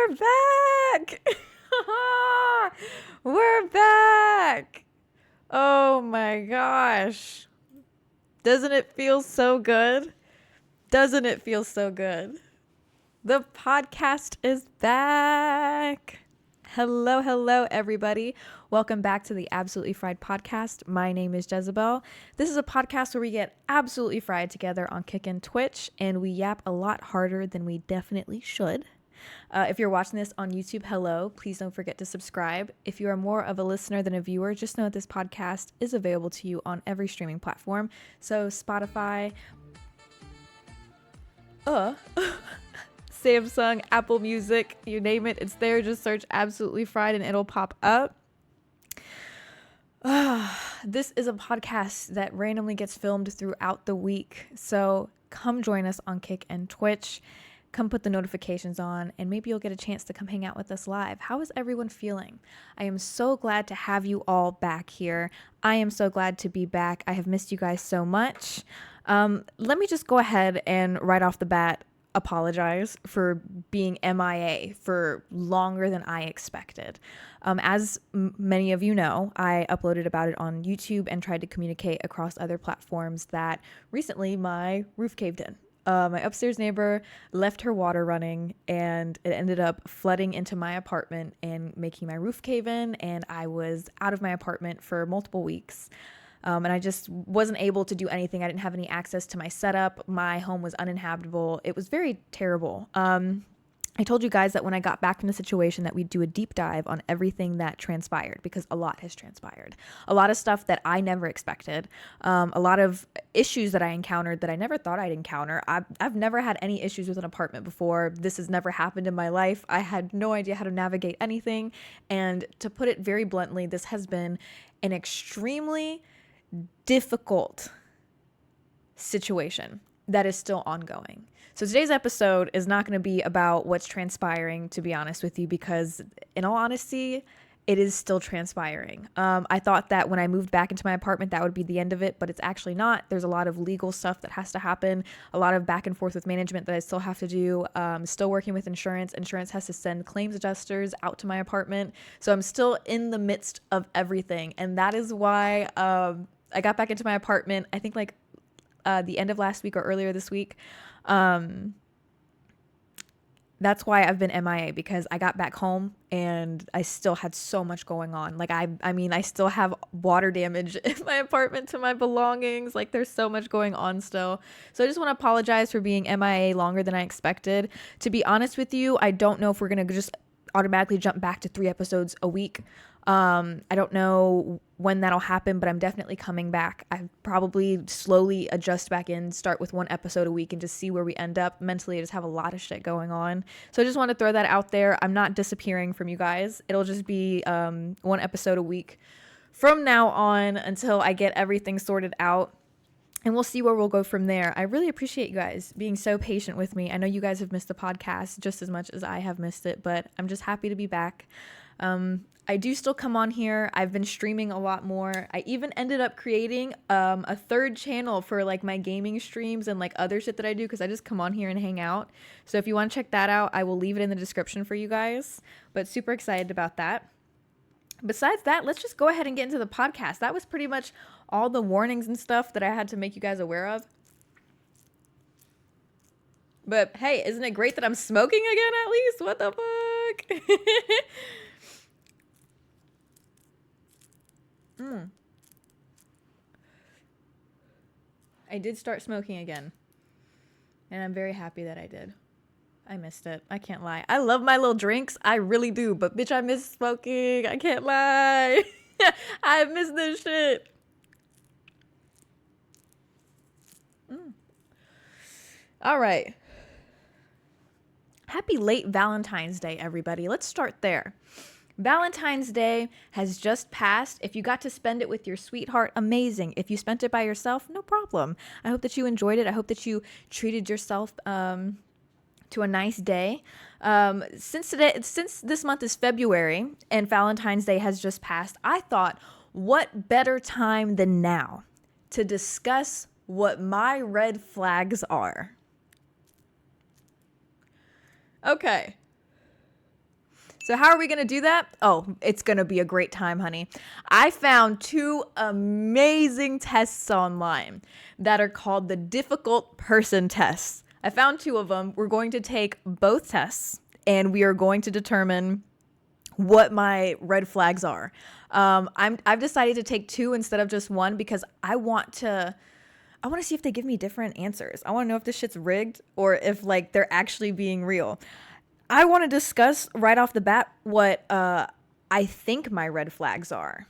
We're back. We're back. Oh my gosh. Doesn't it feel so good? Doesn't it feel so good? The podcast is back. Hello, everybody. Welcome back to the Absolutely Fried podcast. My name is Jezabelle. This is a podcast where we get absolutely fried together on Kick and Twitch, and we yap a lot harder than we definitely should. If you're watching this on YouTube, hello. Please don't forget to subscribe. If you are more of a listener than a viewer, just know that this podcast is available to you on every streaming platform. So Spotify, Samsung, Apple Music, you name it, it's there. Just search Absolutely Fried and it'll pop up. This is a podcast that randomly gets filmed throughout the week. So come join us on Kick and Twitch. Come put the notifications on, and maybe you'll get a chance to come hang out with us live. How is everyone feeling? I am so glad to have you all back here. I am so glad to be back. I have missed you guys so much. Let me just go ahead and right off the bat apologize for being MIA for longer than I expected. As many of you know, I uploaded about it on YouTube and tried to communicate across other platforms that recently my roof caved in. My upstairs neighbor left her water running, and it ended up flooding into my apartment and making my roof cave in, and I was out of my apartment for multiple weeks. And I just wasn't able to do anything. I didn't have any access to my setup. My home was uninhabitable. It was very terrible. I told you guys that when I got back from the situation that we'd do a deep dive on everything that transpired, because a lot has transpired. A lot of stuff that I never expected. A lot of issues that I encountered that I never thought I'd encounter. I've never had any issues with an apartment before. This has never happened in my life. I had no idea how to navigate anything. And to put it very bluntly, this has been an extremely difficult situation that is still ongoing. So today's episode is not going to be about what's transpiring, to be honest with you, because in all honesty, it is still transpiring. I thought that when I moved back into my apartment, that would be the end of it, but it's actually not. There's a lot of legal stuff that has to happen, a lot of back and forth with management that I still have to do. Still working with insurance. Insurance has to send claims adjusters out to my apartment. So I'm still in the midst of everything. And that is why I got back into my apartment, I think like the end of last week or earlier this week. That's why I've been MIA, because I got back home and I still had so much going on. Like I mean, I still have water damage in my apartment to my belongings. Like there's so much going on still. So I just want to apologize for being MIA longer than I expected. To be honest with you, I don't know if we're going to just automatically jump back to 3 episodes a week. I don't know when that'll happen, but I'm definitely coming back. I probably slowly adjust back in, start with 1 episode a week and just see where we end up. Mentally, I just have a lot of shit going on. So I just want to throw that out there. I'm not disappearing from you guys. It'll just be 1 episode a week from now on until I get everything sorted out. And we'll see where we'll go from there. I really appreciate you guys being so patient with me. I know you guys have missed the podcast just as much as I have missed it, but I'm just happy to be back. I do still come on here. I've been streaming a lot more. I even ended up creating a 3rd channel for like my gaming streams and like other shit that I do, because I just come on here and hang out. So if you want to check that out, I will leave it in the description for you guys. But super excited about that. Besides that, let's just go ahead and get into the podcast. That was pretty much all the warnings and stuff that I had to make you guys aware of. But hey, isn't it great that I'm smoking again at least? What the fuck? I did start smoking again. And I'm very happy that I did. I missed it. I can't lie. I love my little drinks. I really do. But bitch, I miss smoking. I can't lie. I miss this shit. All right. Happy late Valentine's Day, everybody. Let's start there. Valentine's Day has just passed. If you got to spend it with your sweetheart, amazing. If you spent it by yourself, no problem. I hope that you enjoyed it. I hope that you treated yourself to a nice day. Since this month is February and Valentine's Day has just passed, I thought, what better time than now to discuss what my red flags are. Okay. So how are we going to do that? Oh, it's going to be a great time, honey. I found 2 amazing tests online that are called the difficult person tests. I found 2 of them. We're going to take both tests and we are going to determine what my red flags are. I've decided to take 2 instead of just 1 because I want to see if they give me different answers. I want to know if this shit's rigged or if like they're actually being real. I want to discuss right off the bat what I think my red flags are.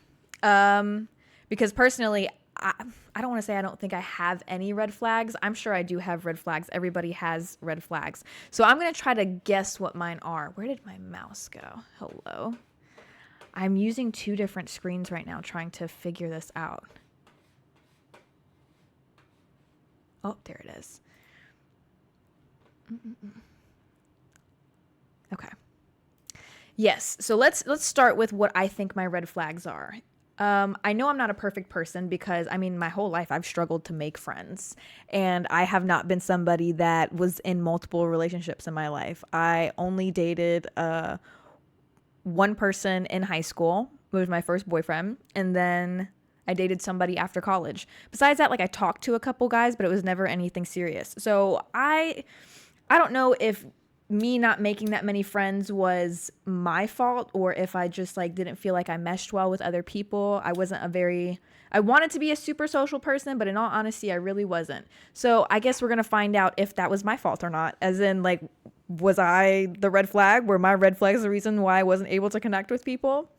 Because personally, I don't want to say I don't think I have any red flags. I'm sure I do have red flags. Everybody has red flags. So I'm going to try to guess what mine are. Where did my mouse go? Hello. I'm using 2 different screens right now trying to figure this out. Oh, there it is. Okay. Yes. So let's start with what I think my red flags are. I know I'm not a perfect person because, I mean, my whole life I've struggled to make friends. And I have not been somebody that was in multiple relationships in my life. I only dated one person in high school, who was my first boyfriend. And then I dated somebody after college. Besides that, like I talked to a couple guys, but it was never anything serious. So I don't know if me not making that many friends was my fault or if I just like didn't feel like I meshed well with other people. I wanted to be a super social person, but in all honesty, I really wasn't. So I guess we're going to find out if that was my fault or not. As in, like, was I the red flag? Were my red flags the reason why I wasn't able to connect with people?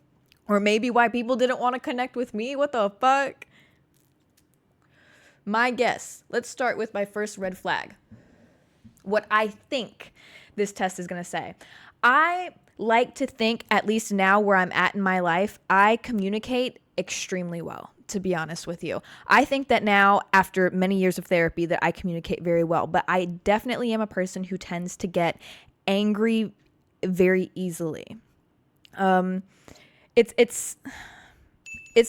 Or maybe why people didn't want to connect with me? What the fuck? My guess. Let's start with my first red flag. What I think this test is going to say. I like to think, at least now where I'm at in my life, I communicate extremely well, to be honest with you. I think that now, after many years of therapy, that I communicate very well. But I definitely am a person who tends to get angry very easily. It's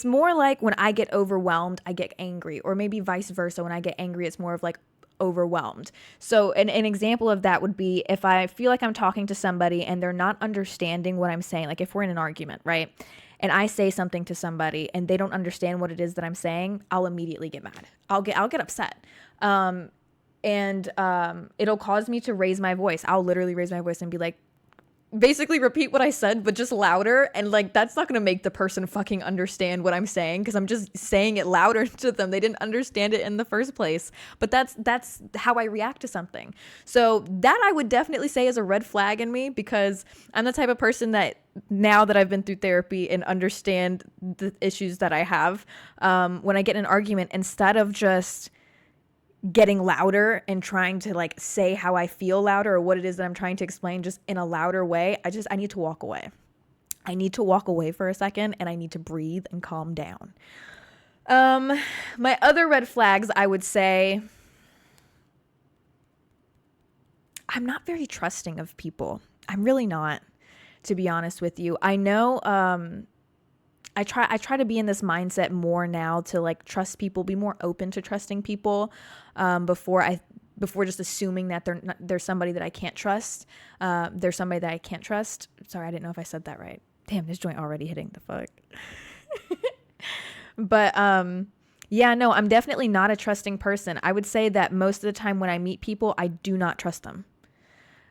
more like when I get overwhelmed, I get angry, or maybe vice versa. When I get angry, it's more of like overwhelmed. So an example of that would be if I feel like I'm talking to somebody and they're not understanding what I'm saying, like if we're in an argument, right? And I say something to somebody and they don't understand what it is that I'm saying, I'll immediately get mad. I'll get upset. It'll cause me to raise my voice. I'll literally raise my voice and be like, basically repeat what I said, but just louder. And like, that's not going to make the person fucking understand what I'm saying because I'm just saying it louder to them. They didn't understand it in the first place. But that's how I react to something. So that I would definitely say is a red flag in me because I'm the type of person that now that I've been through therapy and understand the issues that I have, when I get in an argument, instead of just getting louder and trying to like say how I feel louder or what it is that I'm trying to explain just in a louder way, I need to walk away. I need to walk away for a second and I need to breathe and calm down. My other red flags, I would say, I'm not very trusting of people. I'm really not, to be honest with you. I know, I try to be in this mindset more now to like trust people, be more open to trusting people, before just assuming that they're somebody that I can't trust. They're somebody that I can't trust. Sorry, I didn't know if I said that right. Damn, this joint already hitting the fuck. But yeah, no, I'm definitely not a trusting person. I would say that most of the time when I meet people, I do not trust them.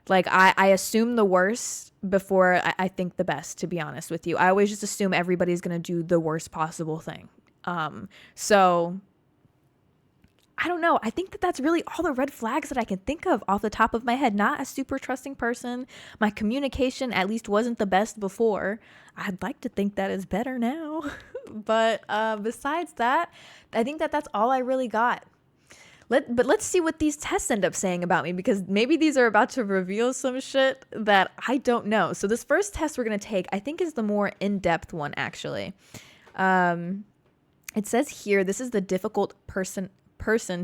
Like I assume the worst before I think the best, to be honest with you. I always just assume everybody's going to do the worst possible thing. So I don't know. I think that that's really all the red flags that I can think of off the top of my head. Not a super trusting person. My communication at least wasn't the best before. I'd like to think that is better now. But besides that, I think that that's all I really got. But let's see what these tests end up saying about me, because maybe these are about to reveal some shit that I don't know. So this first test we're going to take, I think, is the more in-depth one, actually. It says here, this is the difficult person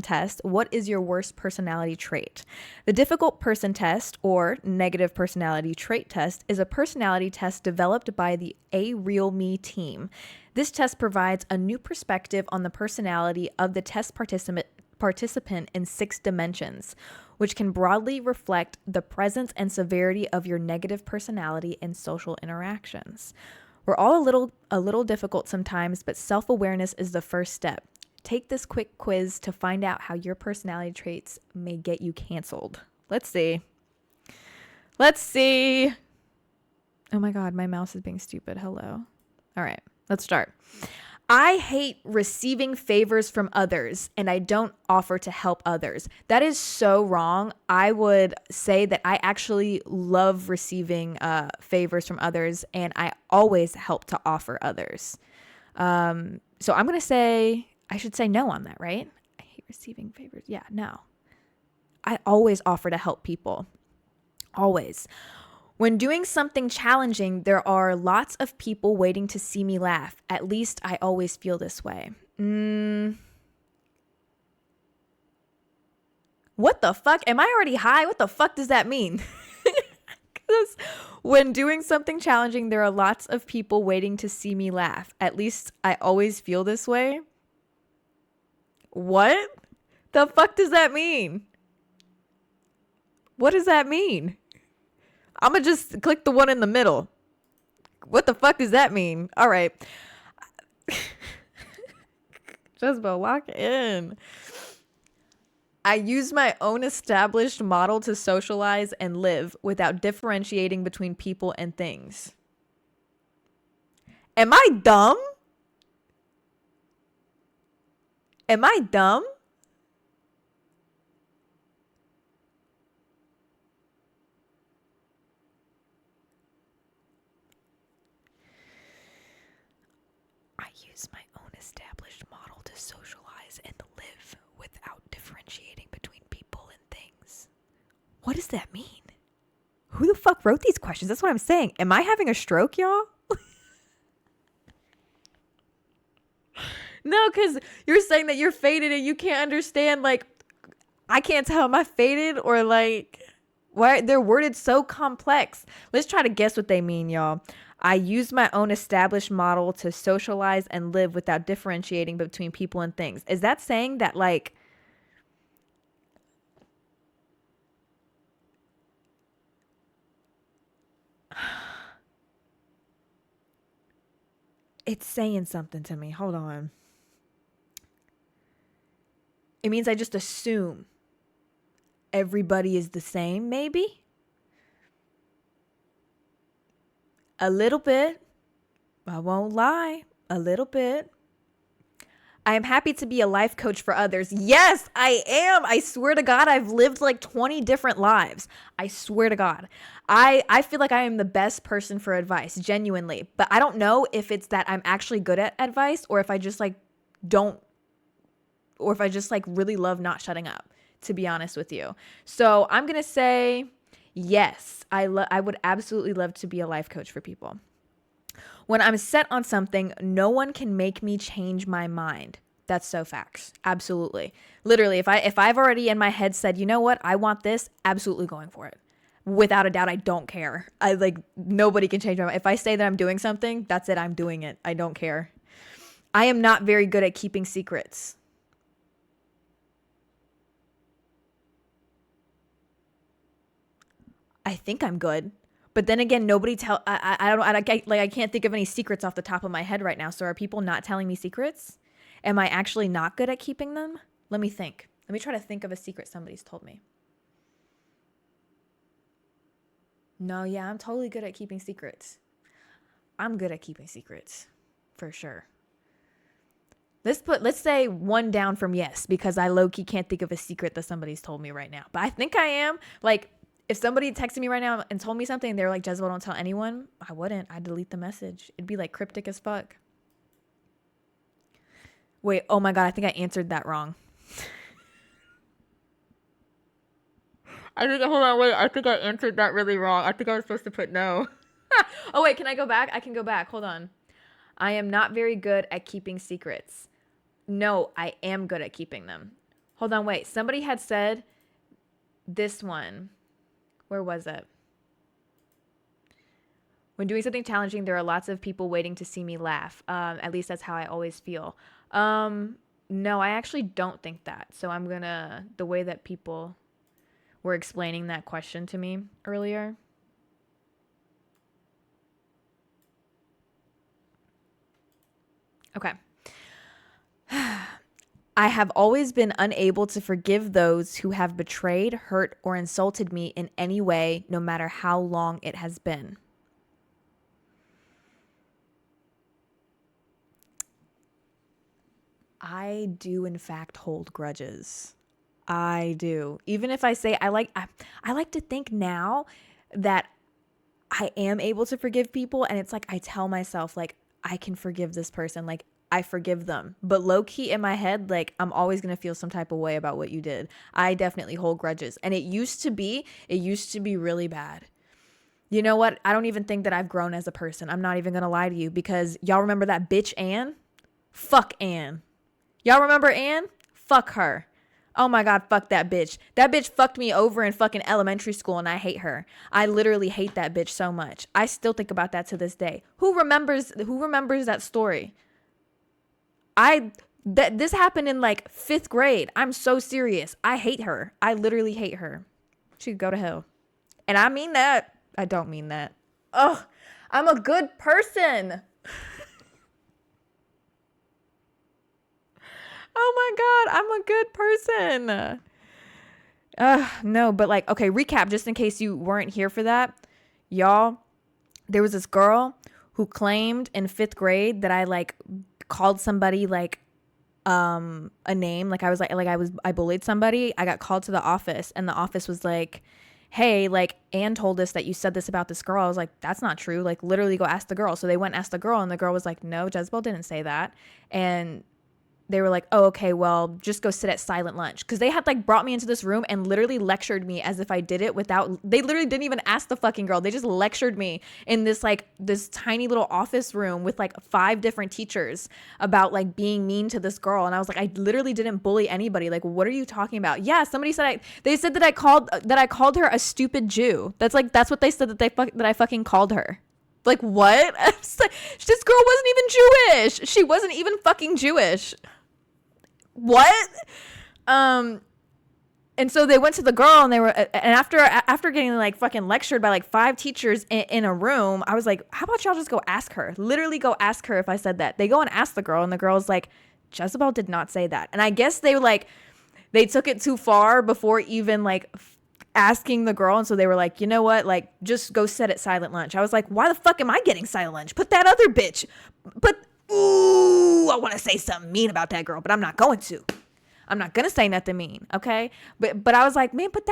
test. What is your worst personality trait? The difficult person test, or negative personality trait test, is a personality test developed by the A Real Me team. This test provides a new perspective on the personality of the test participant in 6 dimensions. which can broadly reflect the presence and severity of your negative personality in social interactions. We're all a little difficult sometimes, but self-awareness is the first step. Take this quick quiz to find out how your personality traits may get you canceled. Let's see. Oh my God, my mouse is being stupid. Hello. All right, let's start. I hate receiving favors from others, and I don't offer to help others. That is so wrong. I would say that I actually love receiving favors from others, and I always help to offer others. So I'm going to say, I should say no on that, right? I hate receiving favors. Yeah, no. I always offer to help people. Always. When doing something challenging, there are lots of people waiting to see me laugh. At least I always feel this way. What the fuck? Am I already high? What the fuck does that mean? Because when doing something challenging, there are lots of people waiting to see me laugh. At least I always feel this way. What the fuck does that mean? What does that mean? I'm going to just click the one in the middle. What the fuck does that mean? All right. Jezabelle, lock in. I use my own established model to socialize and live without differentiating between people and things. Am I dumb? Am I dumb? I use my own established model to socialize and live without differentiating between people and things. What does that mean? Who the fuck wrote these questions? That's what I'm saying. Am I having a stroke, y'all? No, because you're saying that you're faded and you can't understand, like, I can't tell, am I faded or like, why they're worded so complex. Let's try to guess what they mean, y'all. I use my own established model to socialize and live without differentiating between people and things. Is that saying that, like, it's saying something to me. Hold on. It means I just assume everybody is the same, maybe? A little bit. I won't lie. A little bit. I am happy to be a life coach for others. Yes, I am. I swear to God, I've lived like 20 different lives. I swear to God. I feel like I am the best person for advice, genuinely. But I don't know if it's that I'm actually good at advice or if I just like don't, or if I just like really love not shutting up, to be honest with you. So I'm going to say yes. I would absolutely love to be a life coach for people. When I'm set on something, no one can make me change my mind. That's so facts. Absolutely. Literally, if I've already in my head said, you know what, I want this, absolutely going for it. Without a doubt, I don't care. Nobody can change my mind. If I say that I'm doing something, that's it. I'm doing it. I don't care. I am not very good at keeping secrets. I think I'm good. But then again, I can't think of any secrets off the top of my head right now. So are people not telling me secrets? Am I actually not good at keeping them? Let me think. Let me try to think of a secret somebody's told me. No, yeah, I'm totally good at keeping secrets. I'm good at keeping secrets, for sure. Let's say one down from yes, because I low-key can't think of a secret that somebody's told me right now. But I think I am. Like, if somebody texted me right now and told me something and they were like, Jezebelle, don't tell anyone, I wouldn't. I'd delete the message. It'd be like cryptic as fuck. Wait, oh my God, I think I answered that wrong. I think I answered that really wrong. I think I was supposed to put no. Oh wait, can I go back? I can go back. Hold on. I am not very good at keeping secrets. No, I am good at keeping them. Hold on, wait. Somebody had said this one. Where was it? When doing something challenging, there are lots of people waiting to see me laugh. At least that's how I always feel. No, I actually don't think that. So I'm gonna, the way that people, were explaining that question to me earlier. Okay. I have always been unable to forgive those who have betrayed, hurt, or insulted me in any way, no matter how long it has been. I do, in fact, hold grudges. I do. Even if I say I like to think now that I am able to forgive people, and it's like I tell myself like I can forgive this person, like I forgive them. But low key in my head, like I'm always going to feel some type of way about what you did. I definitely hold grudges. And it used to be really bad. You know what? I don't even think that I've grown as a person. I'm not even going to lie to you, because y'all remember that bitch Anne? Fuck Anne. Y'all remember Anne? Fuck her. Oh my God, fuck that bitch. That bitch fucked me over in fucking elementary school, and I hate her. I literally hate that bitch so much. I still think about that to this day. Who remembers that story? This happened in like 5th grade. I'm so serious. I hate her. I literally hate her. She could go to hell. And I mean that. I don't mean that. Ugh, I'm a good person. Oh my God, I'm a good person. No, but like, okay, recap just in case you weren't here for that. Y'all, there was this girl who claimed in 5th grade that I like called somebody like a name. Like I bullied somebody. I got called to the office, and the office was like, hey, like Anne told us that you said this about this girl. I was like, that's not true. Like literally go ask the girl. So they went and asked the girl, and the girl was like, no, Jezabelle didn't say that. And they were like, oh, okay, well, just go sit at silent lunch. Because they had like brought me into this room and literally lectured me as if I did it without, they literally didn't even ask the fucking girl. They just lectured me in this tiny little office room with like 5 different teachers about like being mean to this girl. And I was like, I literally didn't bully anybody. Like, what are you talking about? Yeah, somebody said they said that I called her a stupid Jew. That's what they said that I fucking called her. Like, what? I was like, this girl wasn't even Jewish. She wasn't even fucking Jewish. What? And so they went to the girl, and they were, and after getting like fucking lectured by like 5 teachers in a room, I was like, how about y'all just go ask her? Literally go ask her if I said that. They go and ask the girl, and the girl's like, Jezabelle did not say that. And I guess they took it too far before even like asking the girl. And so they were like, you know what? Like, just go sit at silent lunch. I was like, why the fuck am I getting silent lunch? Put that other bitch. Ooh, I want to say something mean about that girl, but I'm not going to. I'm not going to say nothing mean, okay? But I was like, man, put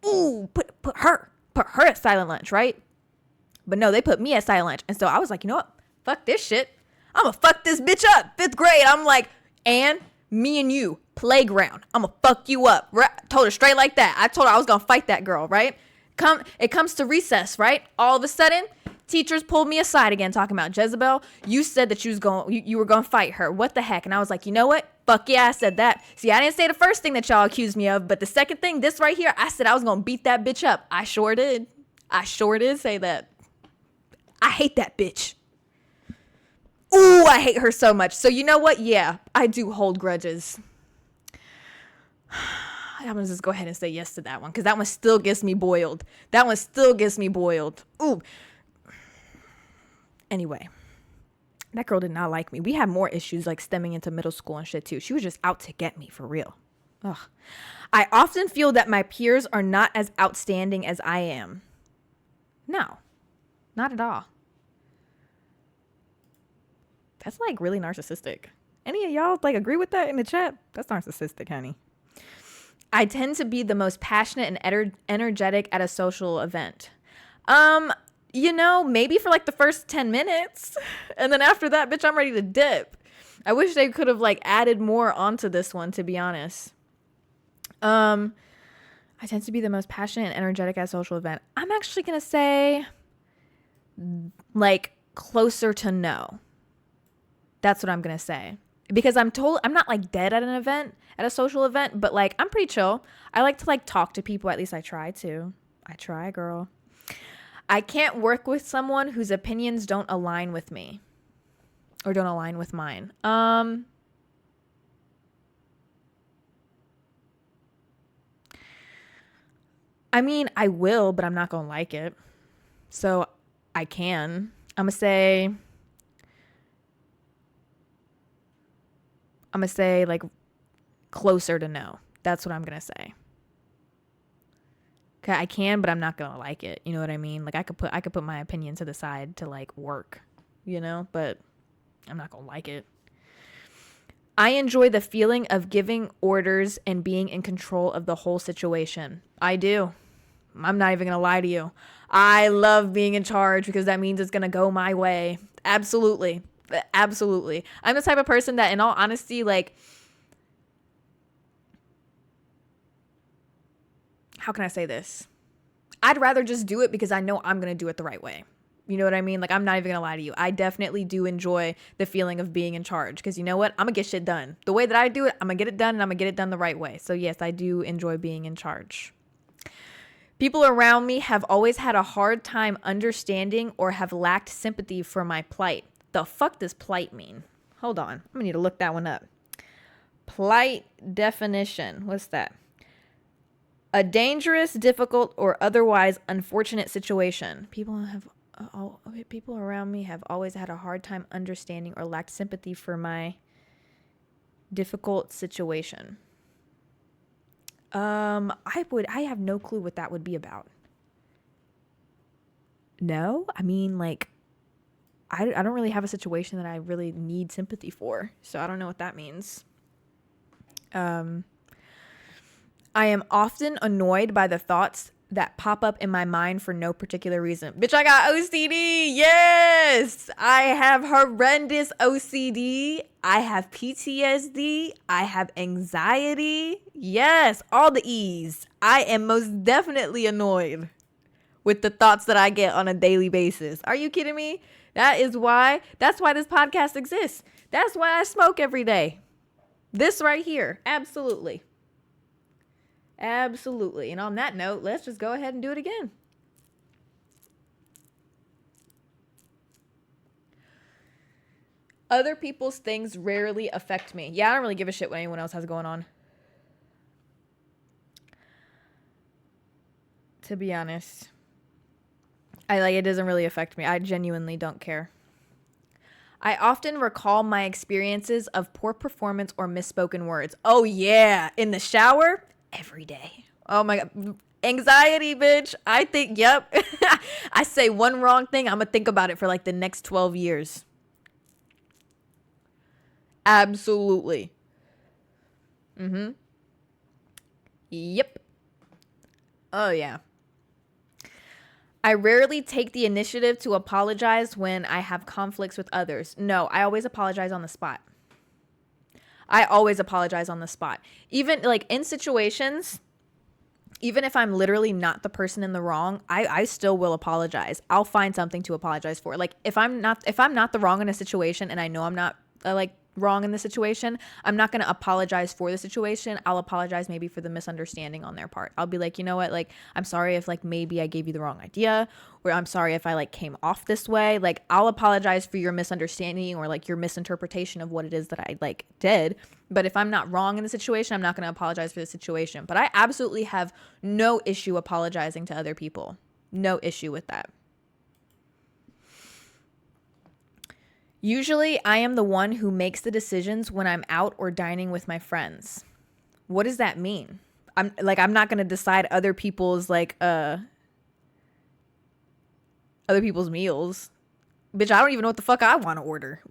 her at silent lunch, right? But no, they put me at silent lunch. And so I was like, you know what? Fuck this shit. I'm going to fuck this bitch up. 5th grade. I'm like, Ann, me and you, playground. I'm going to fuck you up. Right? Told her straight like that. I told her I was going to fight that girl, right? It comes to recess, right? All of a sudden, teachers pulled me aside again, talking about Jezabelle. You said that you were going to fight her. What the heck? And I was like, you know what? Fuck yeah, I said that. See, I didn't say the first thing that y'all accused me of, but the second thing, this right here, I said I was going to beat that bitch up. I sure did. I sure did say that. I hate that bitch. Ooh, I hate her so much. So you know what? Yeah, I do hold grudges. I'm going to just go ahead and say yes to that one, because that one still gets me boiled. Ooh. Anyway, that girl did not like me. We had more issues like stemming into middle school and shit too. She was just out to get me for real. Ugh. I often feel that my peers are not as outstanding as I am. No, not at all. That's like really narcissistic. Any of y'all like agree with that in the chat? That's narcissistic, honey. I tend to be the most passionate and energetic at a social event. You know, maybe for like the first 10 minutes. And then after that, bitch, I'm ready to dip. I wish they could have like added more onto this one, to be honest. I tend to be the most passionate and energetic at a social event. I'm actually going to say like closer to no. That's what I'm going to say. Because I'm not like dead at a social event, but like I'm pretty chill. I like to like talk to people. At least I try to. I try, girl. I can't work with someone whose opinions don't align with me or don't align with mine. I mean, I will, but I'm not going to like it. So I can. I'm going to say like closer to no. That's what I'm going to say. Okay, I can, but I'm not going to like it. You know what I mean? Like I could put my opinion to the side to like work, but I'm not going to like it. I enjoy the feeling of giving orders and being in control of the whole situation. I do. I'm not even going to lie to you. I love being in charge because that means it's going to go my way. Absolutely. Absolutely. I'm the type of person that, in all honesty, like, how can I say this? I'd rather just do it because I know I'm going to do it the right way. You know what I mean? Like, I'm not even going to lie to you. I definitely do enjoy the feeling of being in charge because you know what? I'm going to get shit done. The way that I do it, I'm going to get it done and I'm going to get it done the right way. So yes, I do enjoy being in charge. People around me have always had a hard time understanding or have lacked sympathy for my plight. The fuck does plight mean? Hold on. I'm going to need to look that one up. Plight definition. What's that? A dangerous, difficult, or otherwise unfortunate situation. People around me have always had a hard time understanding or lacked sympathy for my difficult situation. I have no clue what that would be about. No, I mean, like, I don't really have a situation that I really need sympathy for, so I don't know what that means. I am often annoyed by the thoughts that pop up in my mind for no particular reason. Bitch, I got OCD. Yes, I have horrendous OCD. I have PTSD. I have anxiety. Yes, all the E's. I am most definitely annoyed with the thoughts that I get on a daily basis. Are you kidding me? That's why this podcast exists. That's why I smoke every day. This right here. Absolutely. Absolutely. And on that note, let's just go ahead and do it again. Other people's things rarely affect me. Yeah, I don't really give a shit what anyone else has going on. To be honest. It doesn't really affect me. I genuinely don't care. I often recall my experiences of poor performance or misspoken words. Oh yeah, in the shower, every day. Oh my God. Anxiety, bitch. I think, yep. I say one wrong thing, I'm gonna think about it for like the next 12 years. Absolutely. Yep. Oh yeah. I rarely take the initiative to apologize when I have conflicts with others. No, I always apologize on the spot. Even like in situations, even if I'm literally not the person in the wrong, I still will apologize. I'll find something to apologize for. Like if I'm not the wrong in a situation and I know I'm not wrong in the situation, I'm not going to apologize for the situation. I'll apologize maybe for the misunderstanding on their part. I'll be like, you know what? Like, I'm sorry if like maybe I gave you the wrong idea, or I'm sorry if I like came off this way. Like, I'll apologize for your misunderstanding or like your misinterpretation of what it is that I like did. But if I'm not wrong in the situation, I'm not going to apologize for the situation. But I absolutely have no issue apologizing to other people. No issue with that. Usually, I am the one who makes the decisions when I'm out or dining with my friends. What does that mean? I'm not going to decide other people's other people's meals. Bitch, I don't even know what the fuck I want to order.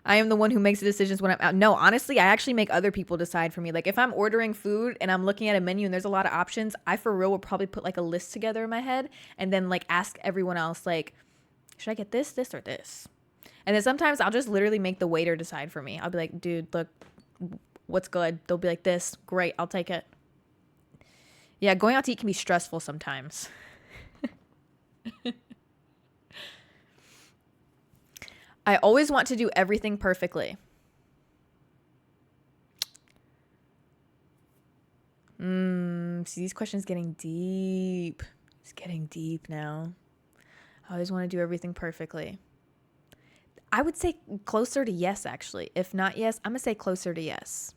I am the one who makes the decisions when I'm out. No, honestly, I actually make other people decide for me. Like if I'm ordering food and I'm looking at a menu and there's a lot of options, I for real will probably put like a list together in my head and then like ask everyone else like, should I get this, or this? And then sometimes I'll just literally make the waiter decide for me. I'll be like, dude, look, what's good? They'll be like, this, great, I'll take it. Yeah, going out to eat can be stressful sometimes. I always want to do everything perfectly. See, these questions getting deep. It's getting deep now. I always want to do everything perfectly. I would say closer to yes, actually. If not yes, I'm going to say closer to yes.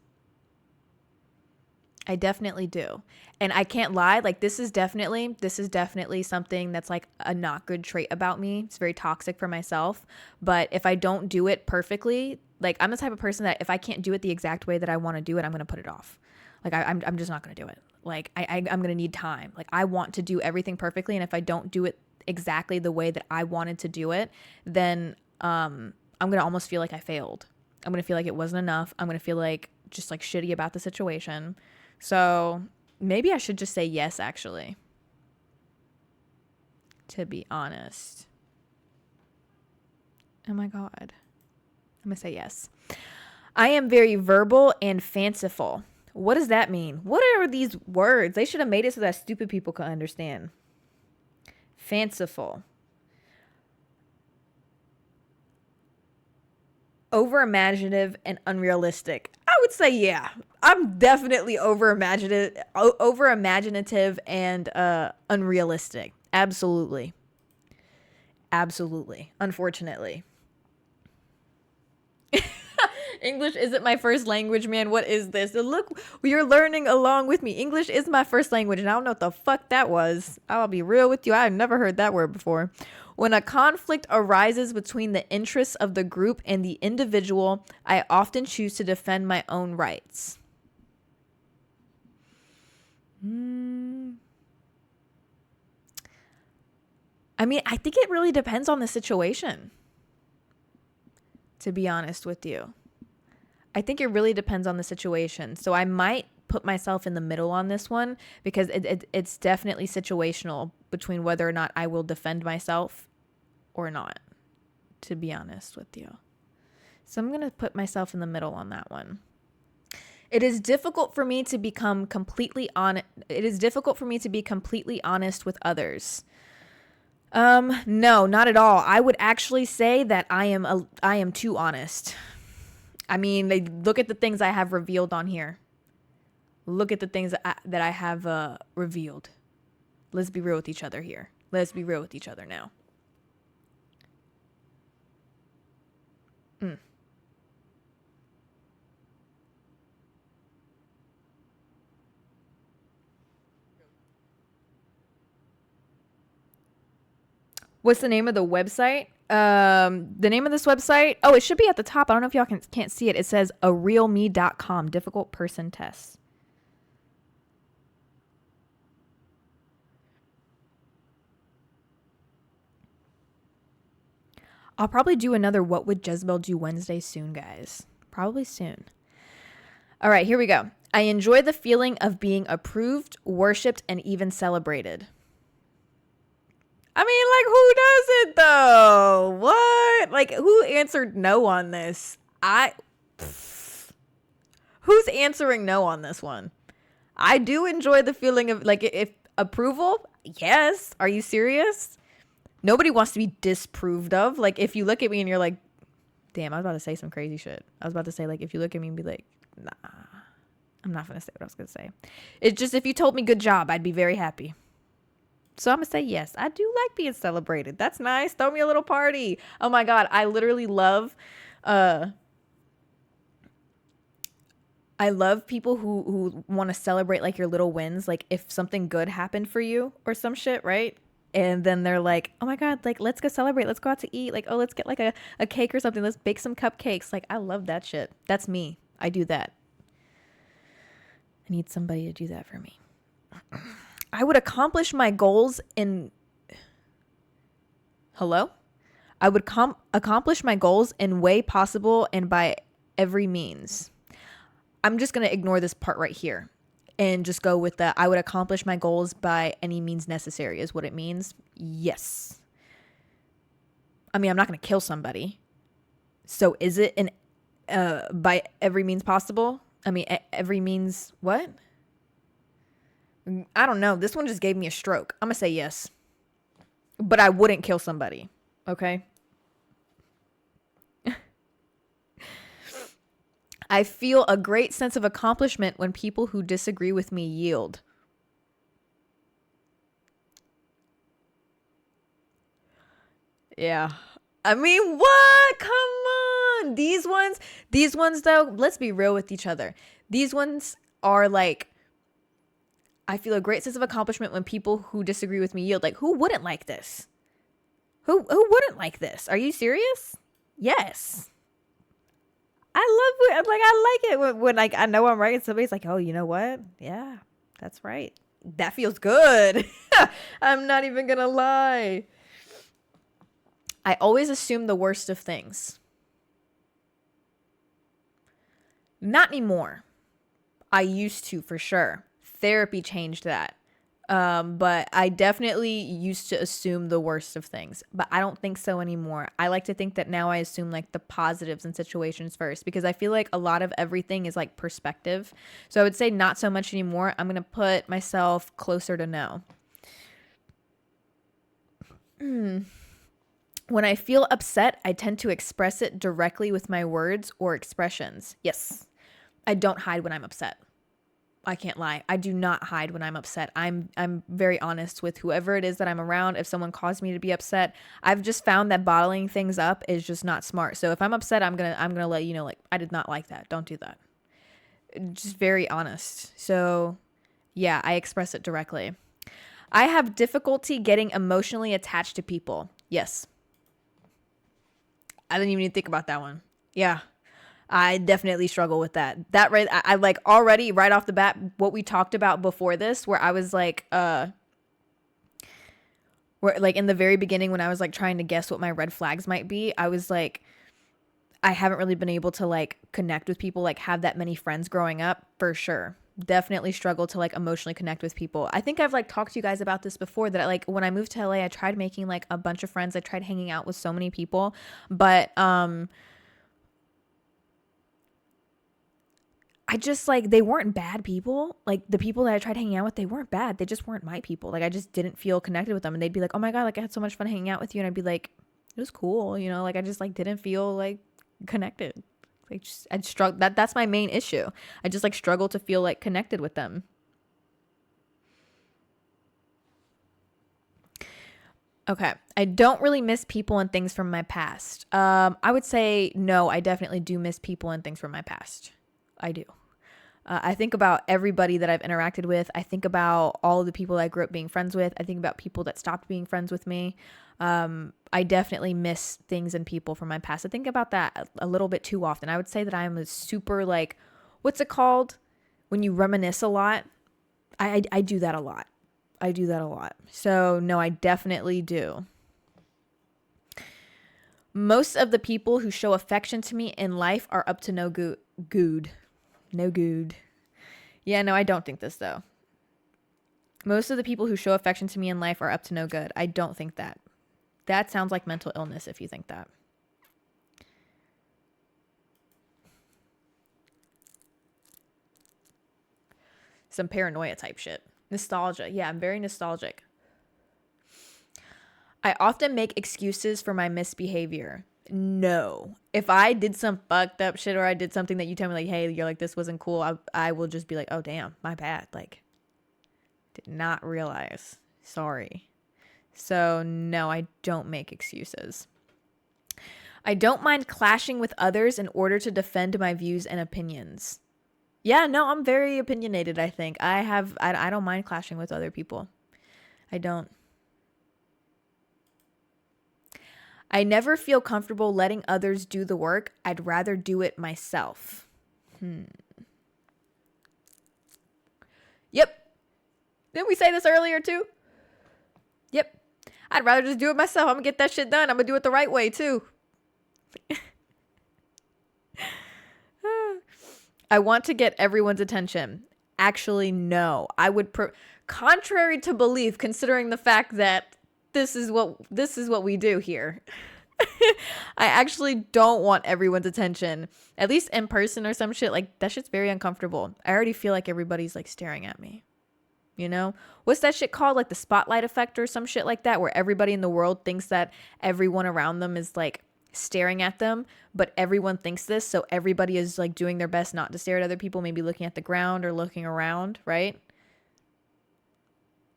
I definitely do. And I can't lie, like this is definitely something that's like a not good trait about me. It's very toxic for myself. But if I don't do it perfectly, like I'm the type of person that if I can't do it the exact way that I want to do it, I'm gonna put it off. Like I'm just not gonna do it. Like I'm gonna need time. Like I want to do everything perfectly, and if I don't do it exactly the way that I wanted to do it, then I'm gonna almost feel like I failed. I'm gonna feel like it wasn't enough. I'm gonna feel like just like shitty about the situation. So maybe I should just say yes, actually, to be honest. Oh my God. I'm going to say yes. I am very verbal and fanciful. What does that mean? What are these words? They should have made it so that stupid people could understand. Fanciful. Over imaginative and unrealistic. I would say yeah. I'm definitely over imaginative and unrealistic. Absolutely. Absolutely. Unfortunately. English isn't my first language, man. What is this? Look, you're learning along with me. English is my first language, and I don't know what the fuck that was. I'll be real with you. I've never heard that word before. When a conflict arises between the interests of the group and the individual, I often choose to defend my own rights. I mean, I think it really depends on the situation, to be honest with you. I think it really depends on the situation. So I might put myself in the middle on this one because it's definitely situational between whether or not I will defend myself or not, to be honest with you. So I'm going to put myself in the middle on that one. It is difficult for me to become completely honest. It is difficult for me to be completely honest with others. No, not at all. I would actually say that I am too honest. I mean, look at the things I have revealed on here. Look at the things that I have revealed. Let's be real with each other here. Let's be real with each other now. What's the name of the website? The name of this website, oh, it should be at the top. I don't know if y'all can't see it. It says arealme.com, difficult person test. I'll probably do another What Would Jezebelle Do Wednesday soon, guys. Probably soon. All right, here we go. I enjoy the feeling of being approved, worshipped, and even celebrated. I mean, like, who does it though? What? Like, who answered no on this? Who's answering no on this one? I do enjoy the feeling of, like, if approval, yes. Are you serious? Nobody wants to be disproved of. Like, if you look at me and you're like, damn, I was about to say some crazy shit. I was about to say, like, if you look at me and be like, nah, I'm not going to say what I was going to say. It's just, if you told me good job, I'd be very happy. So I'm going to say yes. I do like being celebrated. That's nice. Throw me a little party. Oh my God. I literally love, I love people who want to celebrate like your little wins. Like if something good happened for you or some shit, right? And then they're like, oh my God, like, let's go celebrate. Let's go out to eat. Like, oh, let's get like a cake or something. Let's bake some cupcakes. Like, I love that shit. That's me. I do that. I need somebody to do that for me. I would accomplish my goals in... Hello? I would accomplish my goals in way possible and by every means. I'm just going to ignore this part right here and just go with the I would accomplish my goals by any means necessary is what it means. Yes. I mean, I'm not going to kill somebody. So is it by every means possible? I mean, every means what? I don't know. This one just gave me a stroke. I'm going to say yes. But I wouldn't kill somebody. Okay? I feel a great sense of accomplishment when people who disagree with me yield. Yeah. I mean, what? Come on. These ones though, let's be real with each other. These ones are like I feel a great sense of accomplishment when people who disagree with me yield. Like, who wouldn't like this? Who wouldn't like this? Are you serious? Yes. I like it when like I know I'm right and somebody's like, oh, you know what? Yeah, that's right. That feels good. I'm not even gonna lie. I always assume the worst of things. Not anymore. I used to, for sure. Therapy changed that. But I definitely used to assume the worst of things, but I don't think so anymore. I like to think that now I assume like the positives in situations first, because I feel like a lot of everything is like perspective. So I would say not so much anymore. I'm going to put myself closer to no. When I feel upset, I tend to express it directly with my words or expressions. Yes. I don't hide when I'm upset. I can't lie. I do not hide when I'm upset. I'm very honest with whoever it is that I'm around. If someone caused me to be upset, I've just found that bottling things up is just not smart. So if I'm upset, I'm going to let you know, like, I did not like that. Don't do that. Just very honest. So yeah, I express it directly. I have difficulty getting emotionally attached to people. Yes. I didn't even think about that one. Yeah. I definitely struggle with that. That right, I like already right off the bat what we talked about before this, where I was like, where like in the very beginning when I was like trying to guess what my red flags might be, I was like, I haven't really been able to like connect with people, like have that many friends growing up, for sure. Definitely struggle to like emotionally connect with people. I think I've like talked to you guys about this before, that like when I moved to LA, I tried making like a bunch of friends. I tried hanging out with so many people, but I just like, they weren't bad people. Like the people that I tried hanging out with, they weren't bad. They just weren't my people. Like I just didn't feel connected with them. And they'd be like, oh my God, like I had so much fun hanging out with you. And I'd be like, it was cool. You know, like I just like didn't feel like connected. Like just, I'd struggle. That's my main issue. I just like struggle to feel like connected with them. Okay. I don't really miss people and things from my past. I would say no, I definitely do miss people and things from my past. I do. I think about everybody that I've interacted with. I think about all of the people I grew up being friends with. I think about people that stopped being friends with me. I definitely miss things and people from my past. I think about that a little bit too often. I would say that I'm a super like, what's it called? When you reminisce a lot. I do that a lot. I do that a lot. So no, I definitely do. Most of the people who show affection to me in life are up to no good. No good. Yeah, no, I don't think this though. Most of the people who show affection to me in life are up to no good. I don't think that. That sounds like mental illness if you think that. Some paranoia type shit. Nostalgia. Yeah, I'm very nostalgic. I often make excuses for my misbehavior. No. If I did some fucked up shit, or I did something that you tell me like, hey, you're like, this wasn't cool, I will just be like, oh damn, my bad. Like, did not realize. Sorry. So no, I don't make excuses. I don't mind clashing with others in order to defend my views and opinions. Yeah, no, I'm very opinionated, I think. I don't mind clashing with other people. I don't. I never feel comfortable letting others do the work. I'd rather do it myself. Yep. Didn't we say this earlier too? Yep. I'd rather just do it myself. I'm gonna get that shit done. I'm gonna do it the right way too. I want to get everyone's attention. Actually, no. I would contrary to belief, considering the fact that this is what we do here. I actually don't want everyone's attention. At least in person or some shit. Like, that shit's very uncomfortable. I already feel like everybody's like staring at me. You know? What's that shit called? Like the spotlight effect or some shit like that, where everybody in the world thinks that everyone around them is like staring at them, but everyone thinks this, so everybody is like doing their best not to stare at other people, maybe looking at the ground or looking around, right?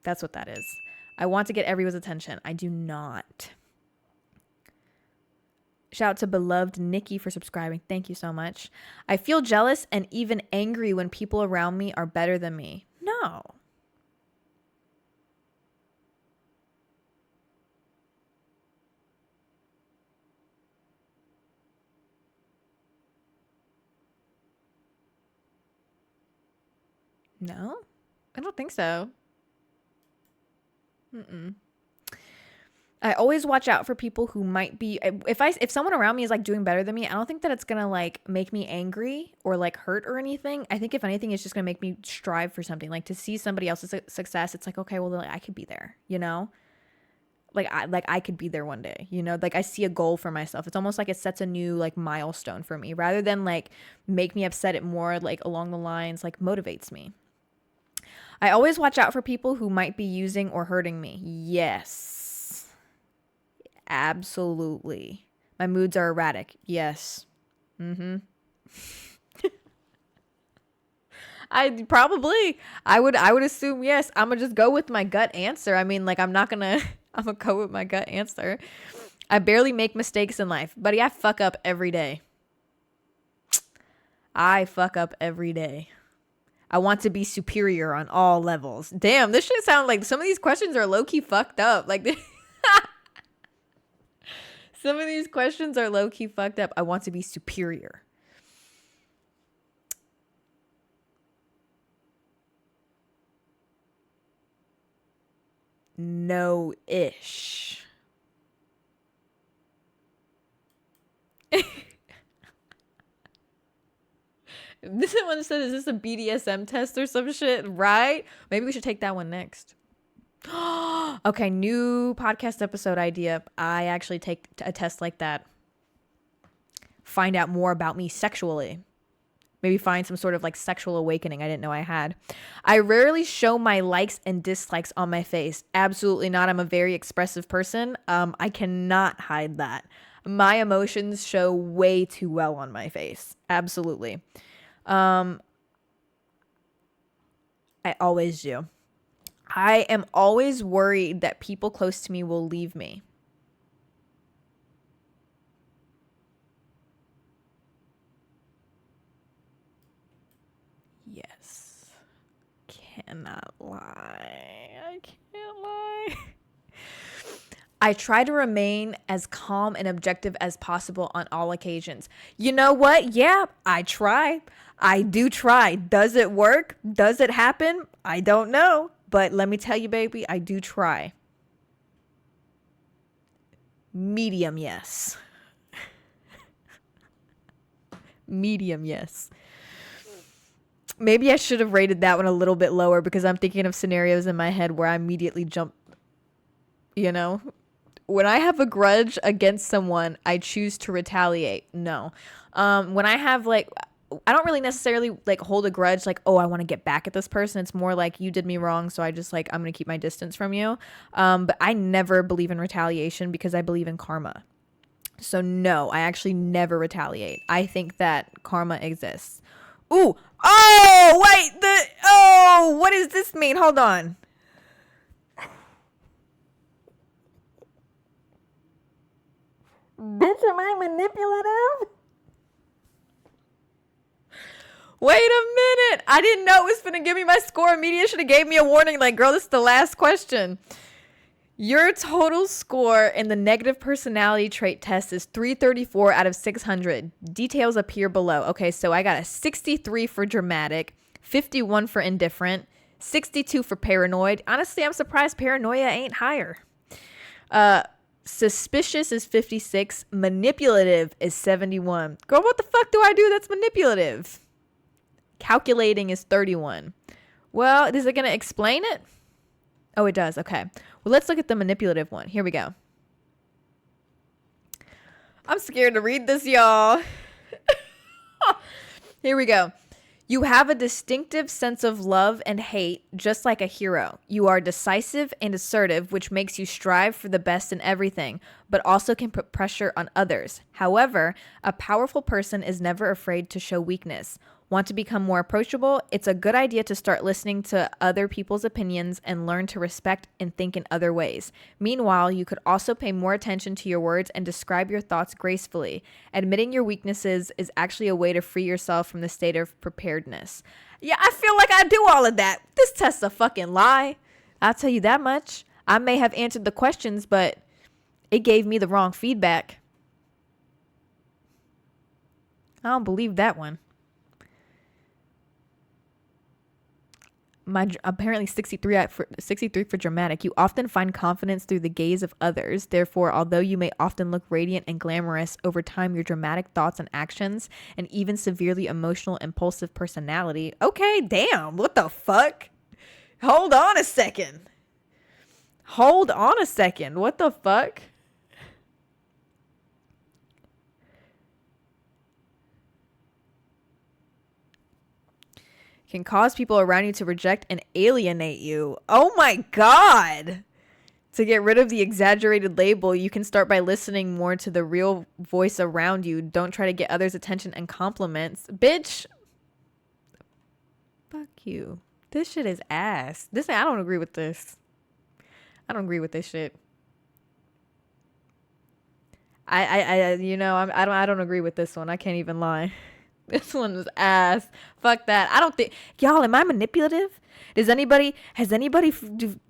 That's what that is. I want to get everyone's attention. I do not. Shout out to beloved Nikki for subscribing. Thank you so much. I feel jealous and even angry when people around me are better than me. No. No, I don't think so. Mm-mm. I always watch out for people who might be if someone around me is like doing better than me, I don't think that it's gonna like make me angry or like hurt or anything. I think if anything, it's just gonna make me strive for something. Like to see somebody else's success, it's like, okay, well, like, I could be there, you know? Like I could be there one day, you know? Like I see a goal for myself. It's almost like it sets a new like milestone for me rather than like make me upset. It more like along the lines like motivates me. I always watch out for people who might be using or hurting me. Yes. Absolutely. My moods are erratic. Yes. Mm-hmm. I would assume yes. I'm gonna just go with my gut answer. I mean, like I'm not gonna I'm gonna go with my gut answer. I barely make mistakes in life, buddy. I fuck up every day. I fuck up every day. I want to be superior on all levels. Damn, this shit sound like some of these questions are low key fucked up. Like some of these questions are low key fucked up. I want to be superior. No ish. This one said, is this a BDSM test or some shit? Right? Maybe we should take that one next. Okay, new podcast episode idea. I actually take a test like that. Find out more about me sexually. Maybe find some sort of like sexual awakening I didn't know I had. I rarely show my likes and dislikes on my face. Absolutely not. I'm a very expressive person. I cannot hide that. My emotions show way too well on my face. Absolutely. I always do. I am always worried that people close to me will leave me. Yes. Cannot lie. I can't lie. I try to remain as calm and objective as possible on all occasions. You know what? Yeah, I try. I do try. Does it work? Does it happen? I don't know. But let me tell you, baby, I do try. Medium, yes. Medium, yes. Maybe I should have rated that one a little bit lower because I'm thinking of scenarios in my head where I immediately jump, you know? When I have a grudge against someone, I choose to retaliate. No. When I have like, I don't really necessarily like hold a grudge like, oh, I want to get back at this person. It's more like you did me wrong, so I just like I'm going to keep my distance from you. But I never believe in retaliation because I believe in karma. So no, I actually never retaliate. I think that karma exists. Ooh. Oh, wait. What does this mean? Hold on. Bitch, am I manipulative? Wait a minute. I didn't know it was going to give me my score immediately. Should have gave me a warning like, girl, this is the last question. Your total score in the negative personality trait test is 334 out of 600. Details appear below. Okay, so I got a 63 for dramatic, 51 for indifferent, 62 for paranoid. Honestly, I'm surprised paranoia ain't higher. Suspicious is 56. Manipulative is 71. Girl, what the fuck do I do that's manipulative? Calculating is 31. Well, is it going to explain it? Oh, it does. Okay. Well, let's look at the manipulative one. Here we go. I'm scared to read this, y'all. Here we go. You have a distinctive sense of love and hate, just like a hero. You are decisive and assertive, which makes you strive for the best in everything, but also can put pressure on others. However, a powerful person is never afraid to show weakness. Want to become more approachable? It's a good idea to start listening to other people's opinions and learn to respect and think in other ways. Meanwhile, you could also pay more attention to your words and describe your thoughts gracefully. Admitting your weaknesses is actually a way to free yourself from the state of preparedness. Yeah, I feel like I do all of that. This test's a fucking lie. I'll tell you that much. I may have answered the questions, but it gave me the wrong feedback. I don't believe that one. apparently 63 for dramatic. You often find confidence through the gaze of others. Therefore, although you may often look radiant and glamorous, over time your dramatic thoughts and actions and even severely emotional impulsive personality. Okay, damn. What the fuck? Hold on a second. What the fuck? Can cause people around you to reject and alienate you. Oh my God. To get rid of the exaggerated label, you can start by listening more to the real voice around you. Don't try to get others' attention and compliments. Bitch. Fuck you. This shit is ass. I don't agree with this. I don't agree with this shit. I don't agree with this one. I can't even lie. This one is ass. Fuck that. I don't think, y'all, am I manipulative? Do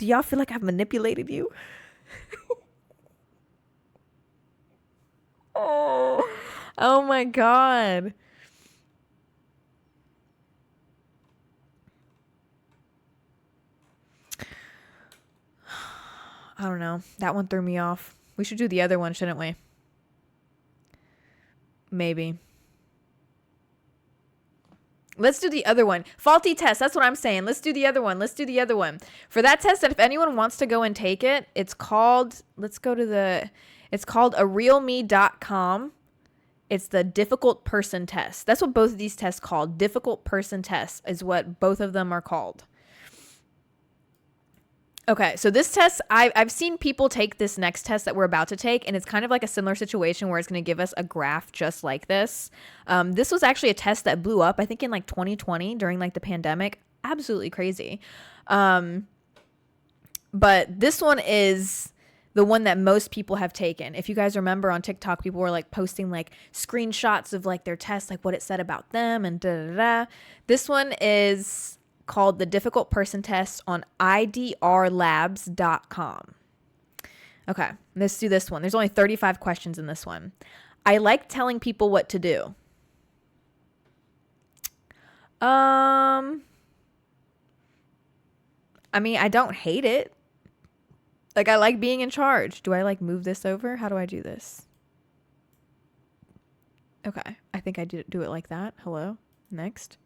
y'all feel like I've manipulated you? Oh my God. I don't know. That one threw me off. We should do the other one, shouldn't we? Maybe. Let's do the other one. Faulty test. That's what I'm saying. Let's do the other one. For that test, that if anyone wants to go and take it, it's called arealme.com. It's the difficult person test. That's what both of these tests called. Difficult person test is what both of them are called. Okay, so this test, I've seen people take this next test that we're about to take, and it's kind of like a similar situation where it's going to give us a graph just like this. This was actually a test that blew up, I think, in like 2020 during like the pandemic. Absolutely crazy. But this one is the one that most people have taken. If you guys remember on TikTok, people were like posting like screenshots of like their test, like what it said about them and da-da-da. This one is called the difficult person test on idrlabs.com. Okay, let's do this one. There's only 35 questions in this one. I like telling people what to do. I mean, I don't hate it. Like, I like being in charge. Do I like move this over? How do I do this? Okay, I think I do it like that. Hello, next.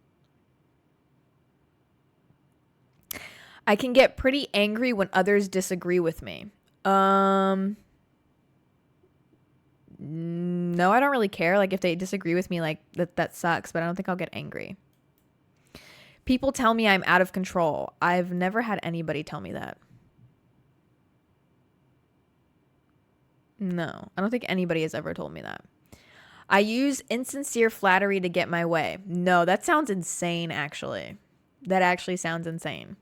I can get pretty angry when others disagree with me. No, I don't really care. Like if they disagree with me, like that sucks, but I don't think I'll get angry. People tell me I'm out of control. I've never had anybody tell me that. No, I don't think anybody has ever told me that. I use insincere flattery to get my way. No, that sounds insane, actually. That actually sounds insane.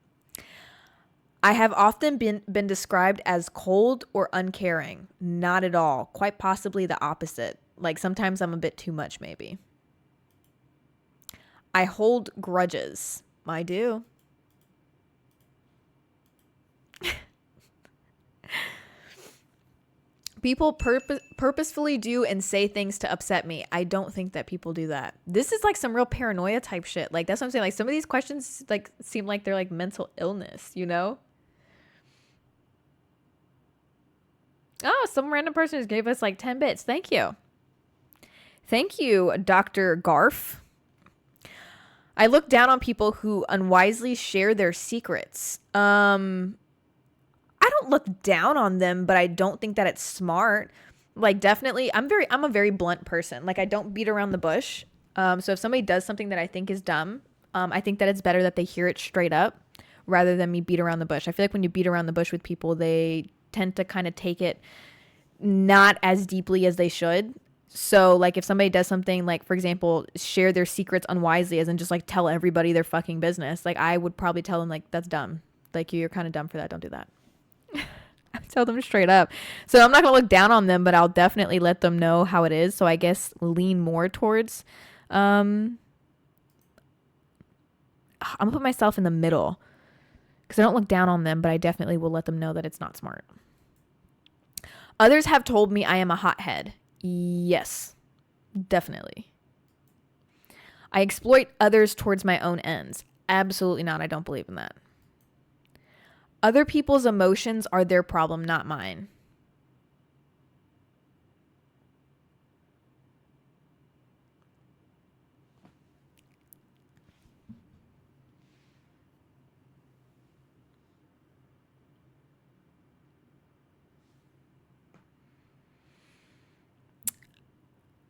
I have often been described as cold or uncaring. Not at all. Quite possibly the opposite. Like sometimes I'm a bit too much, maybe. I hold grudges. I do. People purposefully do and say things to upset me. I don't think that people do that. This is like some real paranoia type shit. Like that's what I'm saying. Like some of these questions like seem like they're like mental illness, you know? Oh, some random person just gave us like 10 bits. Thank you. Thank you, Dr. Garf. I look down on people who unwisely share their secrets. I don't look down on them, but I don't think that it's smart. Like definitely, I'm a very blunt person. Like I don't beat around the bush. So if somebody does something that I think is dumb, I think that it's better that they hear it straight up rather than me beat around the bush. I feel like when you beat around the bush with people, they tend to kind of take it not as deeply as they should. So like if somebody does something like, for example, share their secrets unwisely as in just like tell everybody their fucking business, like I would probably tell them like, that's dumb. Like you're kind of dumb for that. Don't do that. I tell them straight up. So I'm not going to look down on them, but I'll definitely let them know how it is. So I guess lean more towards, I'm going to put myself in the middle because I don't look down on them, but I definitely will let them know that it's not smart. Others have told me I am a hothead. Yes, definitely. I exploit others towards my own ends. Absolutely not. I don't believe in that. Other people's emotions are their problem, not mine.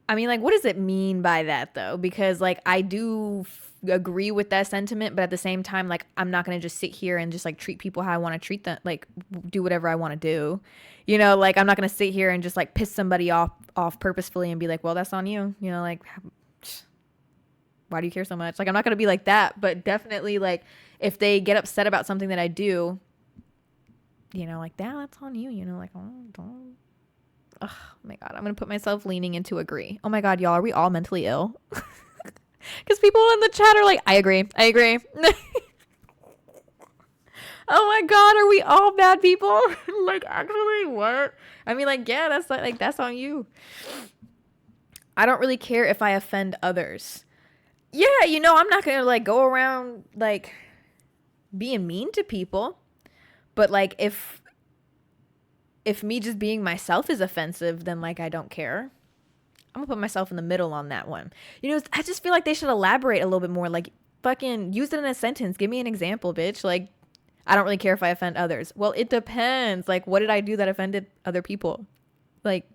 I mean, like, what does it mean by that, though? Because, like, I do agree with that sentiment, but at the same time, like, I'm not going to just sit here and just, like, treat people how I want to treat them, like, do whatever I want to do. You know, like, I'm not going to sit here and just, like, piss somebody off purposefully and be like, well, that's on you. You know, like, why do you care so much? Like, I'm not going to be like that, but definitely, like, if they get upset about something that I do, you know, like, that's on you, you know, like, oh, don't. Oh my God, I'm going to put myself leaning into agree. Oh my God, y'all, are we all mentally ill? Because people in the chat are like, I agree. I agree. Oh my God, are we all bad people? Like, actually, what? I mean, like, yeah, that's like that's on you. I don't really care if I offend others. Yeah, you know, I'm not going to like go around like being mean to people. But like if me just being myself is offensive, then like I don't care. I'm gonna put myself in the middle on that one. You know, I just feel like they should elaborate a little bit more. Like, fucking use it in a sentence. Give me an example, bitch. Like, I don't really care if I offend others. Well, it depends. Like, what did I do that offended other people? Like,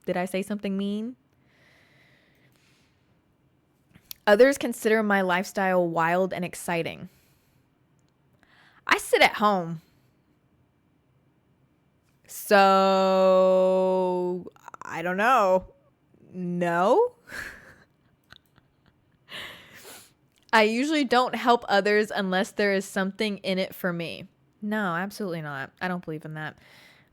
did I say something mean? Others consider my lifestyle wild and exciting. I sit at home. So, I don't know. No? I usually don't help others unless there is something in it for me. No, absolutely not. I don't believe in that.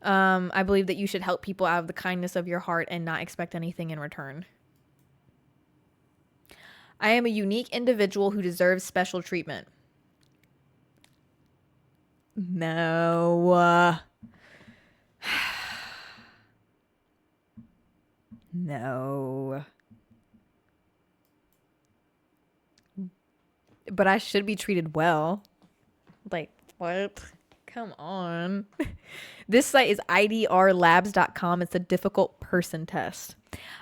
I believe that you should help people out of the kindness of your heart and not expect anything in return. I am a unique individual who deserves special treatment. No. No. But I should be treated well. Like, what? Come on. This site is idrlabs.com. It's a difficult person test.